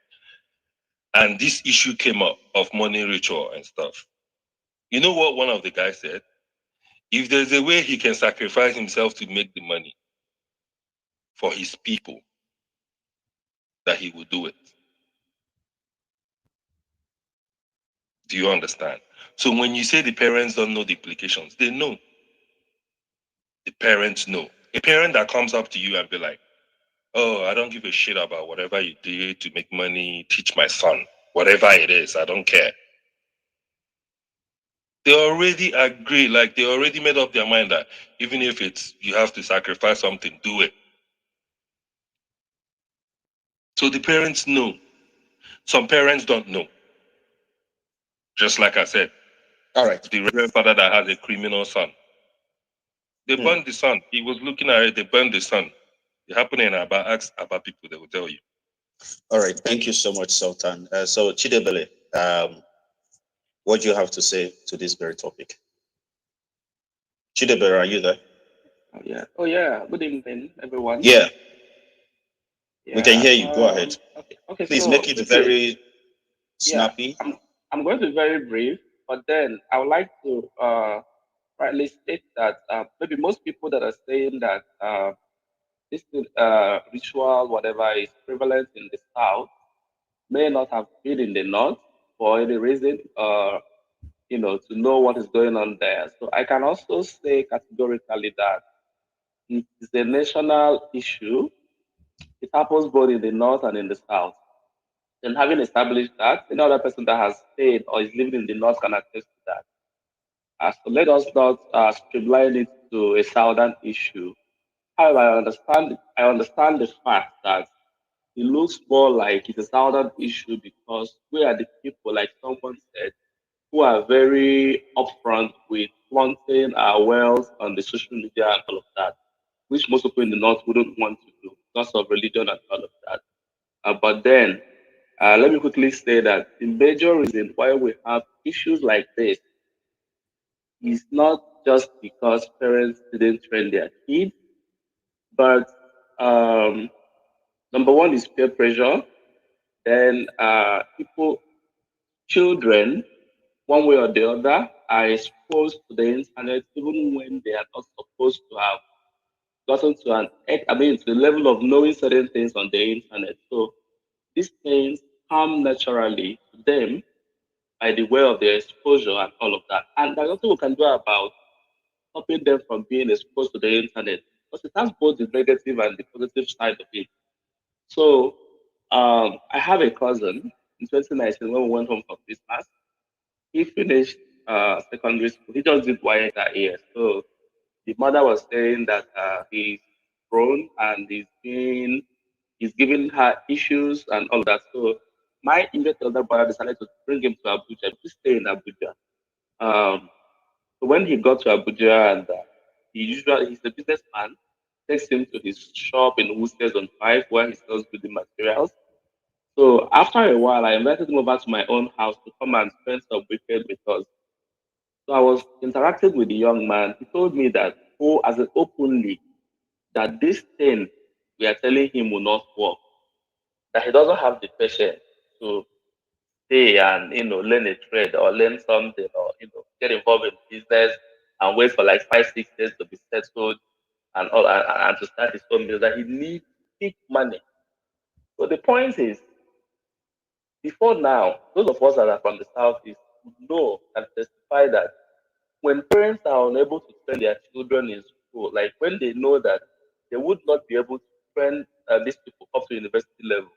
And this issue came up of money ritual and stuff. You know what one of the guys said? If there's a way he can sacrifice himself to make the money for his people, that he would do it. Do you understand? So when you say the parents don't know the implications, they know. The parents know. A parent that comes up to you and be like, oh, I don't give a shit about whatever you did to make money, teach my son, whatever it is, I don't care. They already agree, they already made up their mind that even if you have to sacrifice something, do it. So the parents know. Some parents don't know. Just like I said. All right. The reverend father that has a criminal son. They burned the son. He was looking at it. They burned the son. It happened in Aba. Ask Aba people. They will tell you. All right. Thank you so much, Sultan. So Chidebele, what do you have to say to this very topic? Chidebele, are you there? Yeah. Oh, yeah. Good evening, everyone. Yeah, we can Yeah. hear you. Go ahead. Okay. Okay. Please So make it this is very yeah. snappy. I'm going to be very brief, but then I would like to rightly state that maybe most people that are saying that this ritual whatever is prevalent in the south may not have been in the north for any reason, to know what is going on there. So I can also say categorically that it is a national issue. It happens both in the north and in the south. And having established that, any other person that has stayed or is living in the north can attest to that. So let us not streamline it to a southern issue. However, I understand the fact that it looks more like it's a southern issue because we are the people, like someone said, who are very upfront with flaunting our wealth on the social media and all of that, which most people in the north wouldn't want to do because of religion and all of that. But then, let me quickly say that the major reason why we have issues like this is not just because parents didn't train their kids, but um, number one is peer pressure. Then children, one way or the other, are exposed to the internet even when they are not supposed to have gotten to to the level of knowing certain things on the internet. So these things come naturally to them by the way of their exposure and all of that. And there's nothing we can do about stopping them from being exposed to the internet because it has both the negative and the positive side of it. So I have a cousin in 2019 when we went home for Christmas. He finished secondary school. He just did YA that year. So the mother was saying that he's grown and he's giving her issues and all that. So my immediate elder brother decided to bring him to Abuja to stay in Abuja. Um, so when he got to Abuja and he's a businessman, takes him to his shop in Woosters on 5 where he sells building materials. So after a while, I invited him over to my own house to come and spend some weekend with us. So I was interacting with the young man. He told me that, oh, as an openly, that this thing we are telling him will not work, that he doesn't have the patience to stay and learn a trade or learn something or get involved in business and wait for like 5 6 days to be settled and all and to start his own business. That he needs quick money. So the point is, before now, those of us that are from the southeast know and testify that when parents are unable to train their children in school, like when they know that they would not be able to train these people up to university level,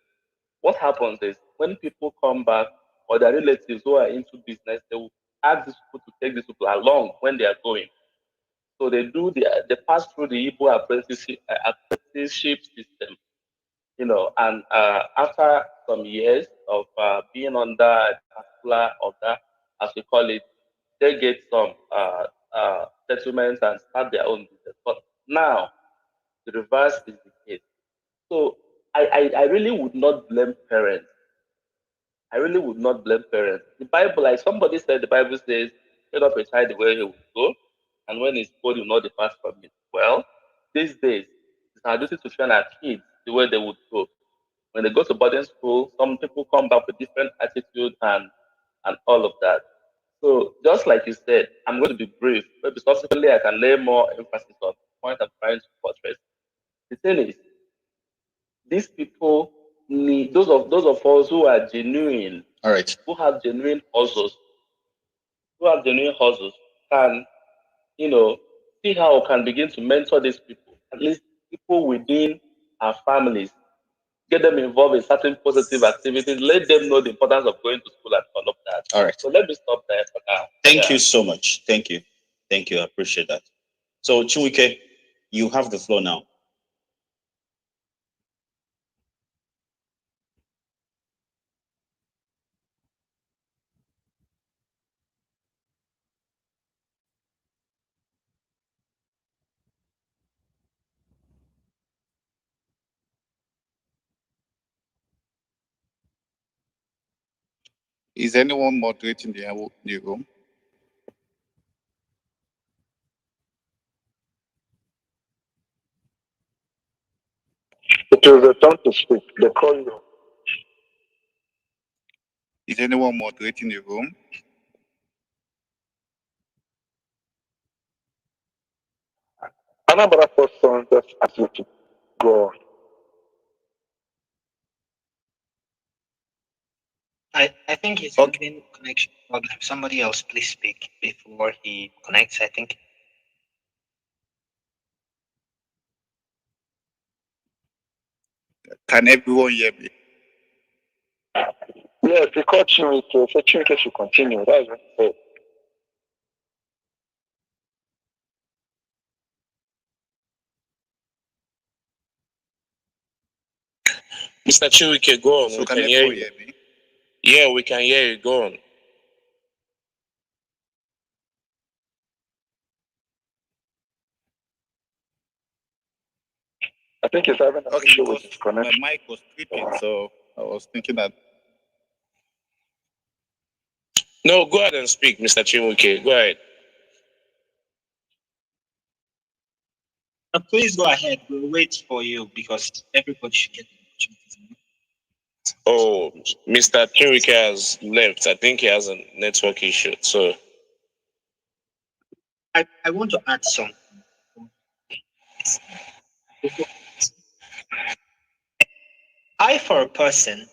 what happens is when people come back or their relatives who are into business, they will ask these people to take these people along when they are going. So they pass through the Igbo apprenticeship system, and after some years of being under a particular order, as we call it, they get some settlements and start their own business. But now the reverse is the case. So I really would not blame parents. I really would not blame parents. The Bible, like somebody said, the Bible says, "Train up a child the way he will go, and when he's old, he will not depart from it." Well, these days, it's our duty to train our kids the way they would go. When they go to boarding school, some people come back with different attitude and all of that. So just like you said, I'm going to be brief. Maybe subsequently I can lay more emphasis on the point I'm trying to portray. The thing is, these people need those of us who are genuine, All right. who have genuine hustles, can see how we can begin to mentor these people, at least people within our families, get them involved in certain positive activities, let them know the importance of going to school and all of that. All right. So let me stop there for now. Thank you so much. Thank you. Thank you. I appreciate that. So Chiwike, you have the floor now. Is anyone moderating the room? It is a turn to speak. They call you. Is anyone moderating the room? Another person just asked you to go on. I think he's having connection problem. Somebody else please speak before he connects, I think. Can everyone hear me? Yes, he called Chineke, so Chineke should continue. That's what he said. Mr. Chiwike, go on. So We can can hear everyone you. hear me? Yeah, we can hear you. Go on. I think he's having an issue with his My connection. mic was tripping, so I was thinking that. No, go ahead and speak, Mr. Chiwike. Go ahead. Please go ahead. We'll wait for you because everybody should get the opportunity. Oh, Mr. Chiwike has left. I think he has a network issue. So I want to add something. I, for a person,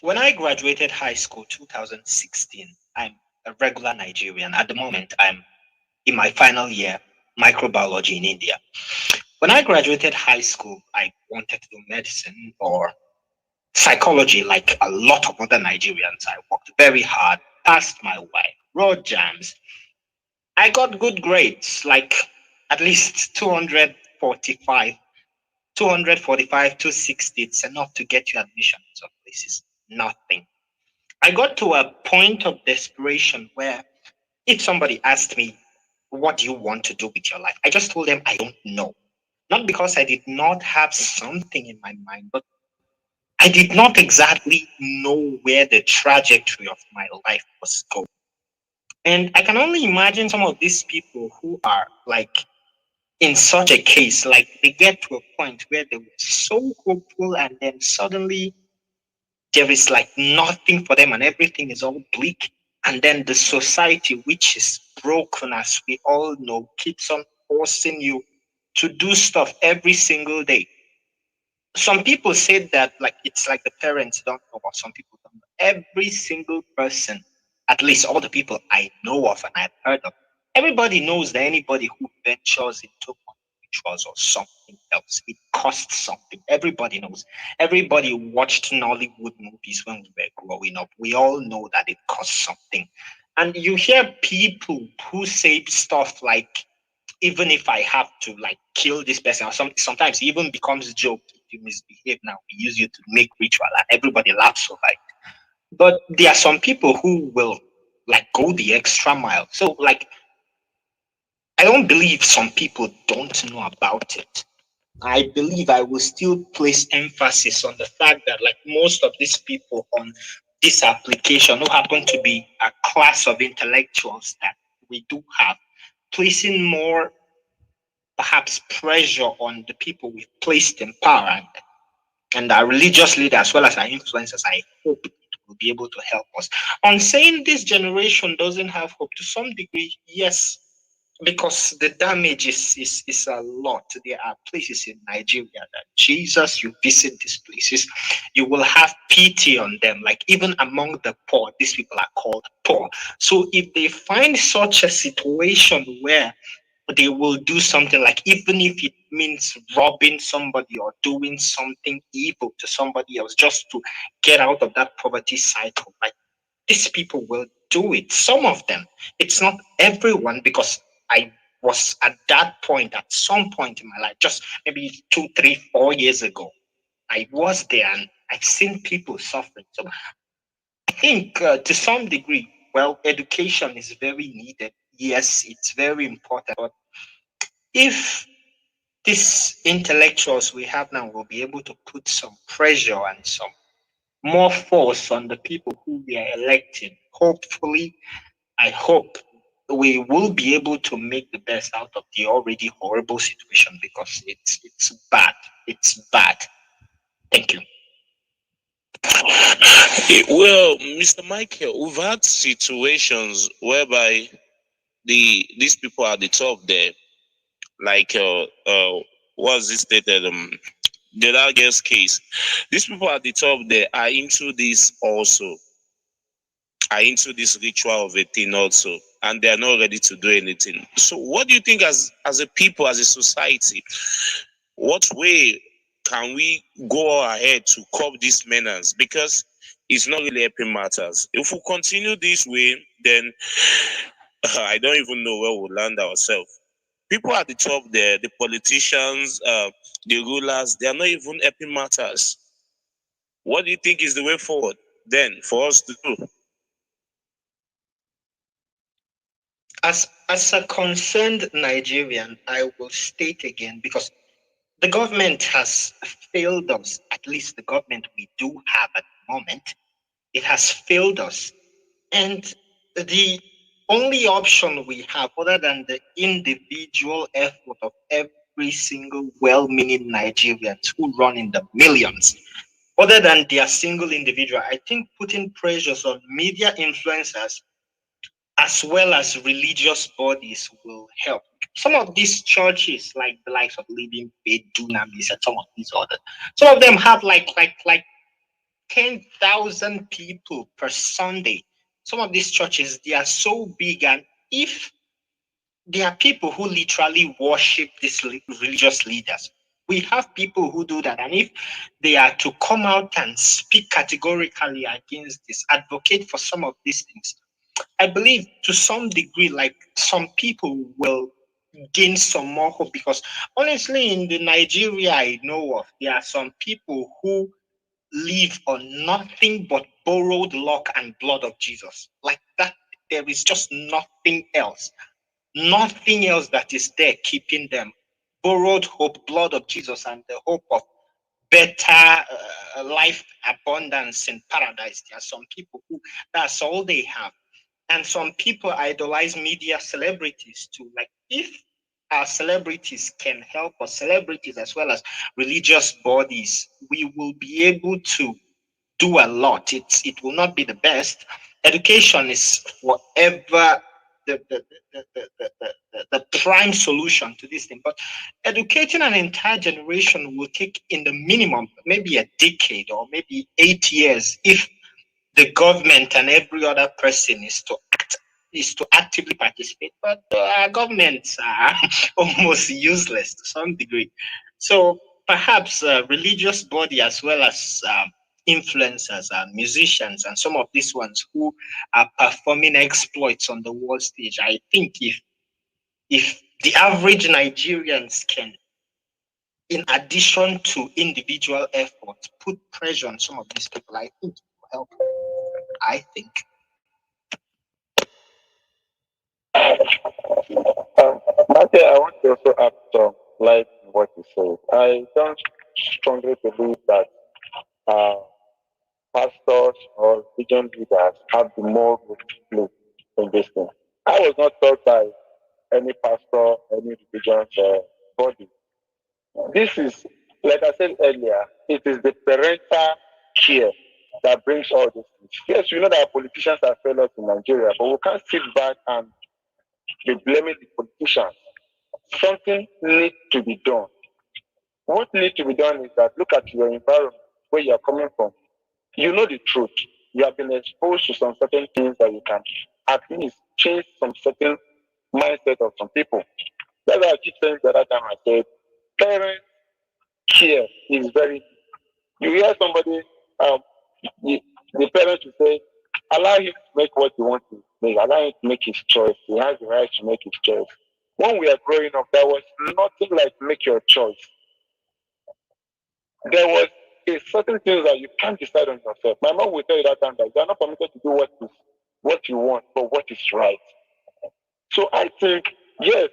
when I graduated high school 2016, I'm a regular Nigerian. At the moment, I'm in my final year, microbiology in India. When I graduated high school, I wanted to do medicine or psychology like a lot of other Nigerians. I worked very hard, passed my way, wrote jams. I got good grades, like at least 245, 260. It's enough to get you admission in some places. Nothing. I got to a point of desperation where if somebody asked me, what do you want to do with your life? I just told them I don't know. Not because I did not have something in my mind, but I did not exactly know where the trajectory of my life was going. And I can only imagine some of these people who are like in such a case, like they get to a point where they were so hopeful and then suddenly there is like nothing for them and everything is all bleak. And then the society, which is broken, as we all know, keeps on forcing you to do stuff every single day. Some people say that like it's like the parents don't know, or some people don't know. Every single person, at least all the people I know of and I've heard of, everybody knows that anybody who ventures into rituals or something else, it costs something. Everybody knows. Everybody watched Nollywood movies when we were growing up. We all know that it costs something. And you hear people who say stuff like, even if I have to like kill this person, or sometimes it even becomes a joke. If you misbehave now, we use you to make ritual and everybody laughs over it. But there are some people who will like go the extra mile. So like I don't believe some people don't know about it. I believe I will still place emphasis on the fact that like most of these people on this application who happen to be a class of intellectuals that we do have, placing more perhaps pressure on the people we've placed in power and our religious leaders as well as our influencers. I hope it will be able to help us. On saying this generation doesn't have hope, to some degree, yes, because the damage is a lot. There are places in Nigeria that Jesus, you visit these places, you will have pity on them. Like even among the poor, these people are called poor. So if they find such a situation where they will do something, like even if it means robbing somebody or doing something evil to somebody else just to get out of that poverty cycle, like these people will do it. Some of them, it's not everyone, because I was at that point at some point in my life, just maybe 2, 3, 4 years ago. I was there and I've seen people suffering. So I think to some degree, well, education is very needed. Yes, it's very important. But if these intellectuals we have now will be able to put some pressure and some more force on the people who we are electing. Hopefully, I hope we will be able to make the best out of the already horrible situation because it's bad. It's bad. Thank you. Well, Mr. Michael, we've had situations whereby these people at the top there, like what's this stated? The largest case. These people at the top there are into this also, are into this ritual of a thing also, and they are not ready to do anything. So, what do you think as a people, as a society, what way can we go ahead to curb this menace? Because it's not really helping matters. If we continue this way, then I don't even know where we'll land ourselves. People at the top there, the politicians, the rulers, they are not even helping matters. What do you think is the way forward then for us to do? As a concerned Nigerian, I will state again because the government has failed us, at least the government we do have at the moment, it has failed us. And the only option we have, other than the individual effort of every single well-meaning Nigerians who run in the millions, other than their single individual, I think putting pressures on media influencers as well as religious bodies will help. Some of these churches, like the likes of Living Faith, Dunamis, and some of these others, some of them have like 10,000 people per Sunday. Some of these churches, they are so big, and if there are people who literally worship these religious leaders, we have people who do that, and if they are to come out and speak categorically against this, advocate for some of these things, I believe to some degree, like some people will gain some more hope because honestly, in the Nigeria I know of, there are some people who live on nothing but borrowed luck and blood of Jesus. Like that, there is just nothing else that is there keeping them. Borrowed hope, blood of Jesus, and the hope of better life abundance in paradise. There are some people who that's all they have. And some people idolize media celebrities too. Like if our celebrities can help us, celebrities as well as religious bodies, we will be able to do a lot. It will not be the best. Education is forever the prime solution to this thing. But educating an entire generation will take in the minimum maybe a decade or maybe 8 years if the government and every other person is to actively participate. But our governments are almost useless to some degree. So perhaps religious body as well as influencers and musicians and some of these ones who are performing exploits on the world stage. I think if the average Nigerians can, in addition to individual effort, put pressure on some of these people, I think it will help. I think. Matthew, I want to also add some light in what you said. I don't strongly believe that uh, pastors or religion leaders have the more role to play in this thing. I was not taught by any pastor, any religious body. This is, like I said earlier, it is the parental care that brings all these things. Yes, we know that politicians are failures in Nigeria, but we can't sit back and be blaming the politicians. Something needs to be done. What needs to be done is that look at your environment, where you are coming from. You know the truth. You have been exposed to some certain things that you can at least change some certain mindset of some people. That's why I keep saying the other time I said, parents care is very. You hear somebody, um, the parents will say, allow him to make what he wants to make, allow him to make his choice. He has the right to make his choice. When we are growing up, there was nothing like make your choice. There was a certain things that you can't decide on yourself. My mom will tell you that time that you are not permitted to do what you want, but what is right. So I think yes,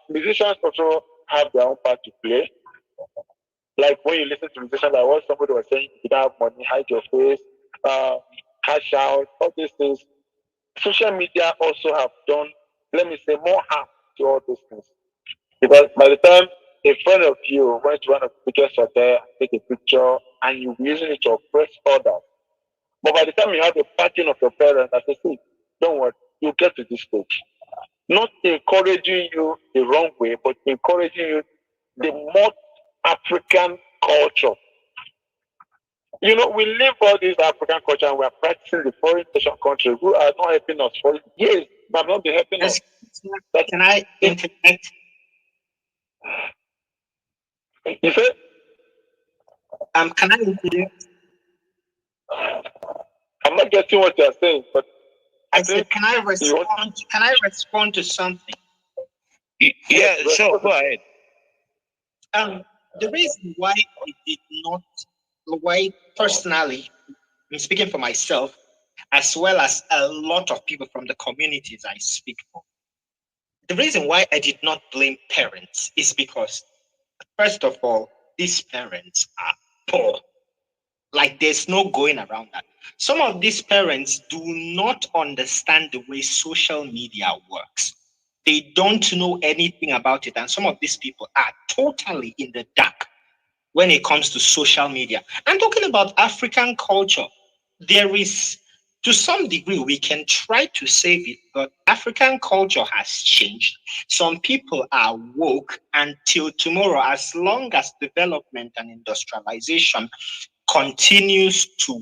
musicians also have their own part to play. Like when you listen to musicians, like what somebody was saying, you don't have money, hide your face, cash out, all these things. Social media also have done, let me say, more harm to all these things. Because by the time a friend of you went to one of the biggest hotel, take a picture, and you're using it to oppress others. But by the time you have the backing of your parents, I say, see, don't worry, you get to this stage. Not encouraging you the wrong way, but encouraging you the more African culture. You know, we live all this African culture and we're practicing the foreign nation countries who are not helping us for years, but not be helping us. Can I interject? You say? Can I interject? I'm not getting what you're saying, but I said, can I respond? Can I respond to something? Yeah, sure. Go ahead. The reason why I did not, why personally, I'm speaking for myself, as well as a lot of people from the communities I speak for. The reason why I did not blame parents is because, first of all, these parents are poor. Like there's no going around that. Some of these parents do not understand the way social media works. They don't know anything about it. And some of these people are totally in the dark when it comes to social media. I'm talking about African culture. There is, to some degree, we can try to save it, but African culture has changed. Some people are woke until tomorrow, as long as development and industrialization continues to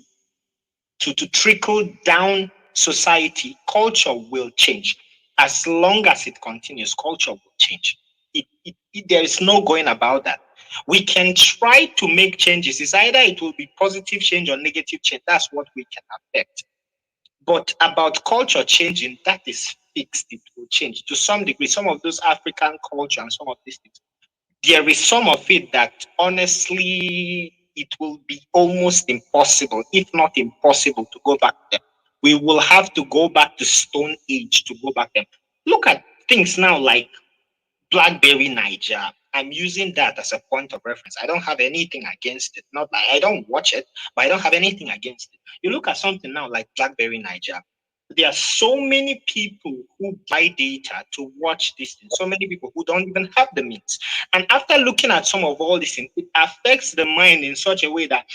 trickle down society, culture will change. As long as it continues, culture will change. There is no going about that. We can try to make changes. It's either it will be positive change or negative change. That's what we can affect. But about culture changing, that is fixed. It will change to some degree. Some of those African culture and some of these things, there is some of it that honestly it will be almost impossible, if not impossible, to go back there. We will have to go back to Stone Age to go back there. Look at things now like BlackBerry Niger. I'm using that as a point of reference. I don't have anything against it. Not that I don't watch it, but I don't have anything against it. You look at something now like BlackBerry Niger. There are so many people who buy data to watch this thing, so many people who don't even have the means. And after looking at some of all these things, it affects the mind in such a way that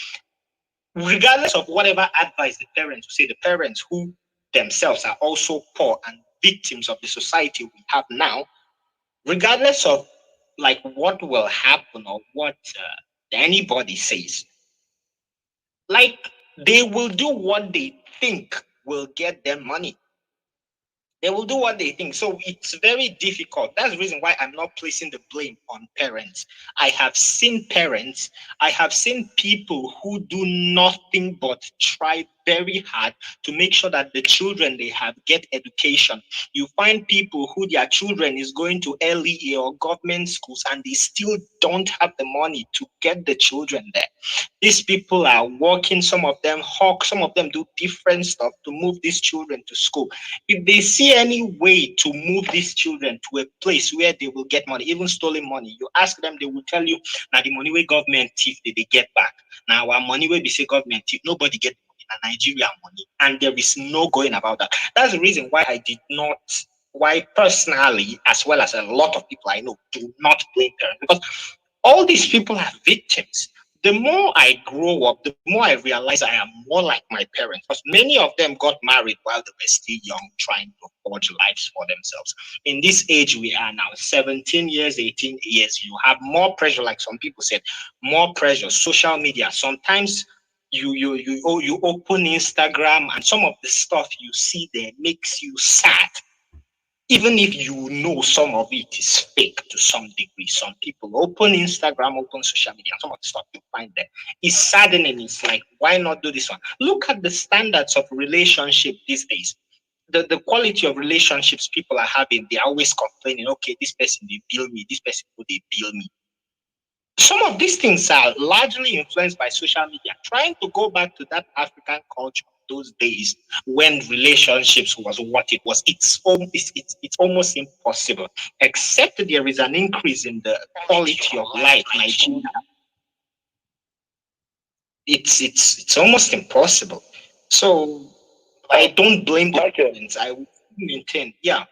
regardless of whatever advice the parents say, the parents who themselves are also poor and victims of the society we have now, regardless of like what will happen or what anybody says, like they will do what they think will get them money. They will do what they think. So it's very difficult. That's the reason why I'm not placing the blame on parents. I have seen parents, I have seen people who do nothing but try very hard to make sure that the children they have get education. You find people who their children is going to LEA or government schools and they still don't have the money to get the children there. These people are working, some of them hawk, some of them do different stuff to move these children to school. If they see any way to move these children to a place where they will get money, even stolen money, you ask them, they will tell you, now the money where government thief they get back. Now our money where we say government thief, nobody get money, na Nigeria money, and there is no going about that. That's the reason why I did not, why personally, as well as a lot of people I know, do not blame parents, because all these people are victims. The more I grow up, the more I realize I am more like my parents, because many of them got married while they were still young, trying to forge lives for themselves. In this age we are now, 17 years, 18 years, you have more pressure, like some people said, more pressure, social media. Sometimes you open Instagram and some of the stuff you see there makes you sad. Even if you know some of it is fake to some degree, some people open Instagram, open social media, some of the stuff you find there is saddening. It's like, why not do this one? Look at the standards of relationship these days. The quality of relationships people are having, they're always complaining, okay, this person, they bill me, this person, they bill me. Some of these things are largely influenced by social media. Trying to go back to that African culture those days when relationships was what it was, it's almost impossible, except there is an increase in the quality of life Nigeria. it's almost impossible. So I don't blame the Michael, parents. I would maintain, yeah.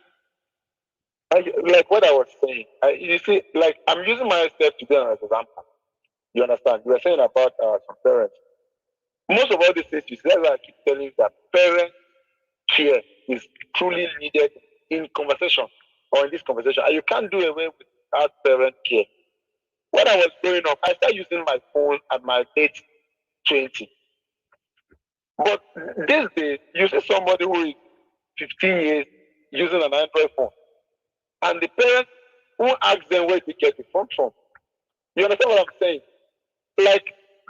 like what I was saying, you see, like I'm using myself today as an example. You understand? You were saying about some parents. Most of all these things, you see, that's why I keep telling you that parent care is truly needed in conversation or in this conversation. And you can't do away without parent care. When I was growing up, I started using my phone at my age 20. But these days, you see somebody who is 15 years using an Android phone, and the parents who ask them where to get the phone from. You understand what I'm saying? Like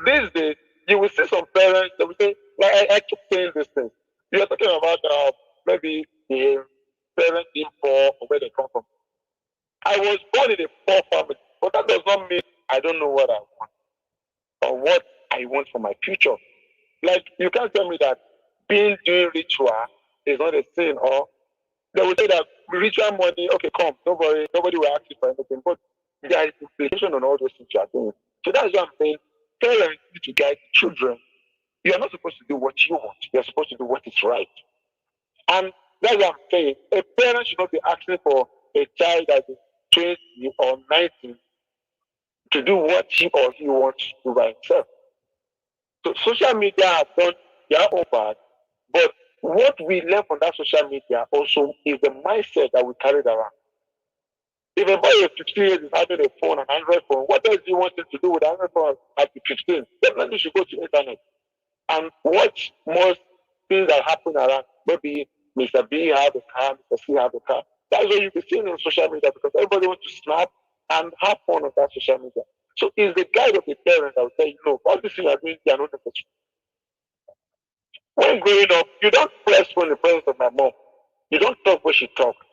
these days, you will see some parents that will say, like I keep saying this thing. You are talking about maybe the parents being poor or where they come from. I was born in a poor family, but that does not mean I don't know what I want or what I want for my future. Like you can't tell me that being doing ritual is not a sin, or they will say that ritual money, okay, come, nobody will ask you for anything, but there is implication on all those things you are doing. So that's what I'm saying. Parents need to guide children. You are not supposed to do what you want. You are supposed to do what is right. And that's what I'm saying. A parent should not be asking for a child that is 20 or 19 to do what he or he wants to do by himself. So social media have done their own part, but what we learn from that social media also is the mindset that we carried around. If a boy of 15 years is having a phone, an Android phone, what else do you want him to do with an Android phone at 15? Definitely should go to the internet and watch most things that happen around. Maybe Mr. B have a car, Mr. C have a car. That's what you'll be seeing on social media because everybody wants to snap and have fun on that social media. So it's the guide of the parent that will tell you, no, all these things are doing, they are not necessary. When growing up, you don't press for the presence of my mom. You don't talk when she talks.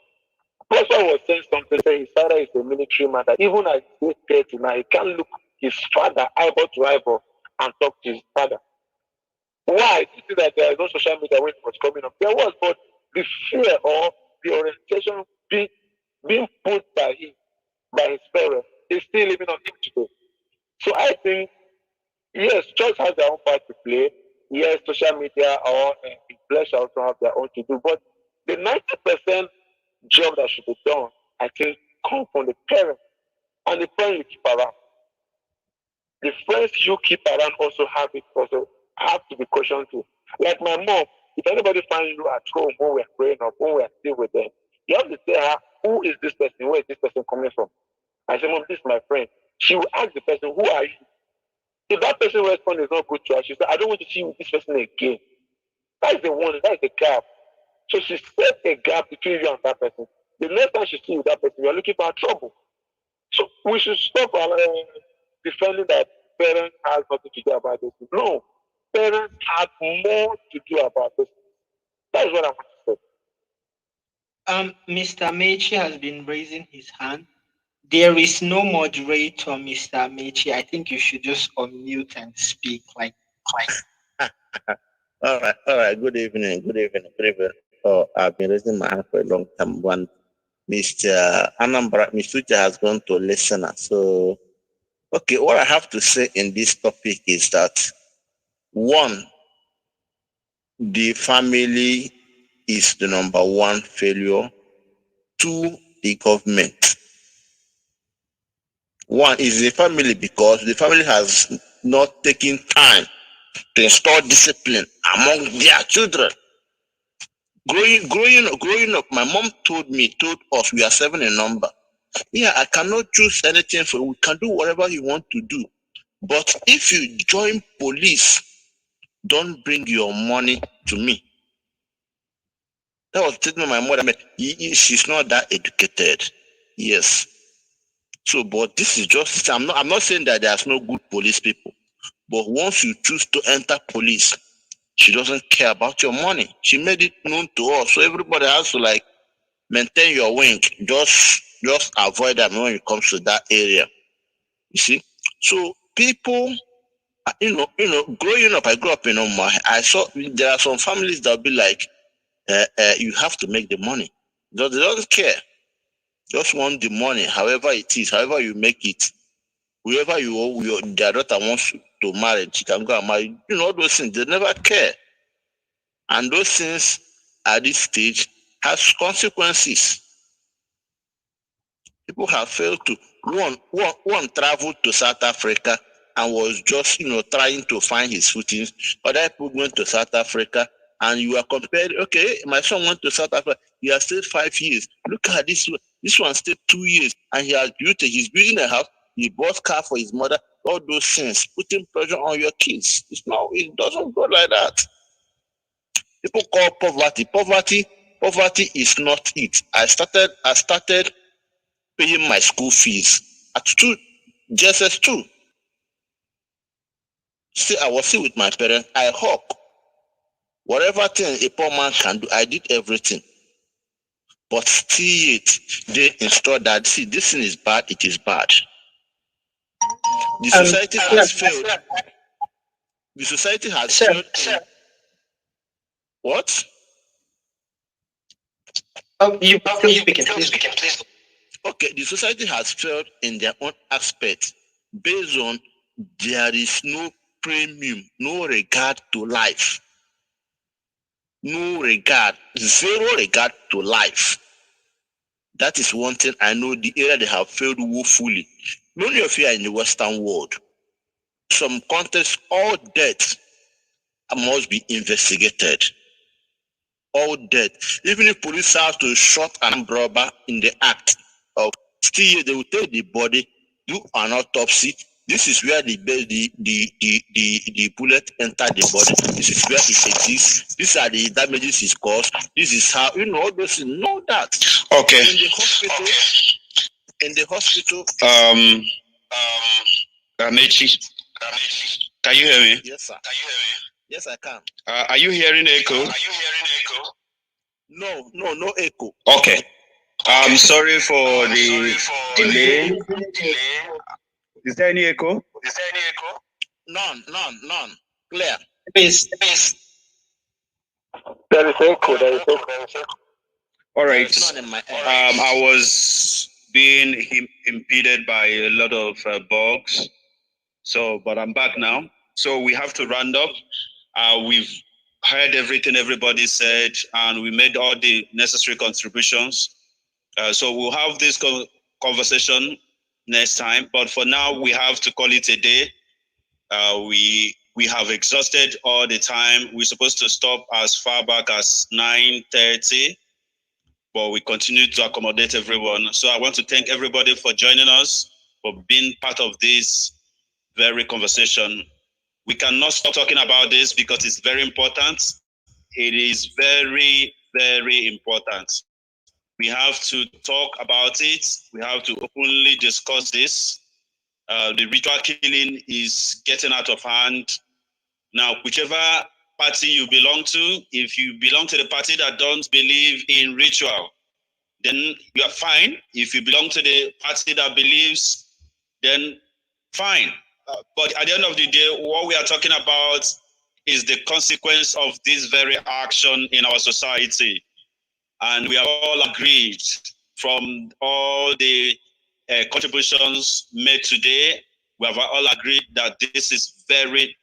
Pastor was saying something, saying his father is a military man, that even at his 30 now, he can't look his father eyeball to eyeball and talk to his father. Why? You see that there is no social media when it was coming up. There was, but the fear or the orientation being put by him, by his parents, is still living on him today. So I think, yes, church has their own part to play. Yes, social media or influencers also have their own to do. But the 90% job that should be done, I think, come from the parents and the friends you keep around. The friends you keep around also have to be cautioned too. Like my mom, if anybody finds you at home when we're growing up, when we're still with them, you have to tell her, who is this person? Where is this person coming from? I say, Mom, this is my friend. She will ask the person, who are you? If that person response is not good to her, she said, I don't want to see you with this person again. That's the one, that's the gap. So she set a gap between you and that person. The next time she sees you with that person, you're looking for trouble. So we should stop defending that parents have nothing to do about this. No, parents have more to do about this. That is what I want to say. Mr. Mechi has been raising his hand. There is no moderator, Mr. Mechi. I think you should just unmute and speak like. All right. Good evening. Oh, I've been raising my hand for a long time. One, Mr. Anambra, Mr. Uche has gone to listener. So, okay, what I have to say in this topic is that one, the family is the number one failure. Two, the government. One is the family because the family has not taken time to install discipline among their children. Growing up, my mom told us we are 7 in number. Yeah, I cannot choose anything for you. We can do whatever you want to do. But if you join police, don't bring your money to me. That was statement my mother made. She's not that educated. Yes. So, but this is just, I'm not saying that there's no good police people. But once you choose to enter police, she doesn't care about your money. She made it known to us. So everybody has to maintain your wing. Just avoid them when it comes to that area. You see? So people, growing up, I grew up in Oma. I saw there are some families that will be like, you have to make the money. They don't care. Just want the money, however it is, however you make it. Whoever you owe, their daughter wants to marriage, she can go and marry. You know, all those things, they never care. And those things at this stage has consequences. People have failed to one traveled to South Africa and was just trying to find his footings. Other people went to South Africa and you are compared. Okay, my son went to South Africa. He has stayed 5 years. Look at this one. This one stayed 2 years and he's building a house. He bought car for his mother. All those things, putting pressure on your kids. It doesn't go like that. People call poverty. Poverty is not it. I started paying my school fees at JSS2. I was still with my parents. I hope whatever thing a poor man can do, I did everything. But still yet, they installed that, see, this thing is bad, it is bad. The society has failed. The society has failed. What? You still speaking, please. Okay, the society has failed in their own aspect based on there is no premium, no regard to life. No regard, zero regard to life. That is one thing I know the area they have failed woefully. Many of you are in the Western world. Some countries, all death must be investigated. All death. Even if police have to shoot an armed robber in the act of still, they will take the body, do an autopsy. This is where the bullet entered the body. This is where it exists. These are the damages it caused. This is how all those things. Know that. Okay. In the hospital. Amechi, can you hear me? Yes, sir. Yes, I can. Are you hearing echo? No echo. Okay. I'm sorry for the delay. Is there any echo? None. Clear. Please. There is echo. All right. I was being impeded by a lot of bugs. But I'm back now. So we have to round up. We've heard everything everybody said, and we made all the necessary contributions. So we'll have this conversation next time. But for now, we have to call it a day. We have exhausted all the time. We're supposed to stop as far back as 9:30, but we continue to accommodate everyone. So I want to thank everybody for joining us, for being part of this very conversation. We cannot stop talking about this because it's very important. It is very, very important. We have to talk about it. We have to openly discuss this. The ritual killing is getting out of hand. Now, whichever party you belong to, if you belong to the party that don't believe in ritual, then you are fine. If you belong to the party that believes, then fine. But at the end of the day, what we are talking about is the consequence of this very action in our society. And we are all agreed from all the contributions made today, we have all agreed that this is very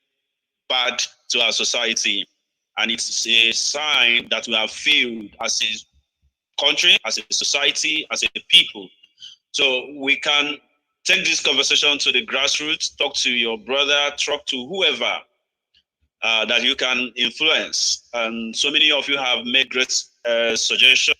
bad to our society. And it's a sign that we have failed as a country, as a society, as a people. So we can take this conversation to the grassroots, talk to your brother, talk to whoever that you can influence. And so many of you have made great suggestions.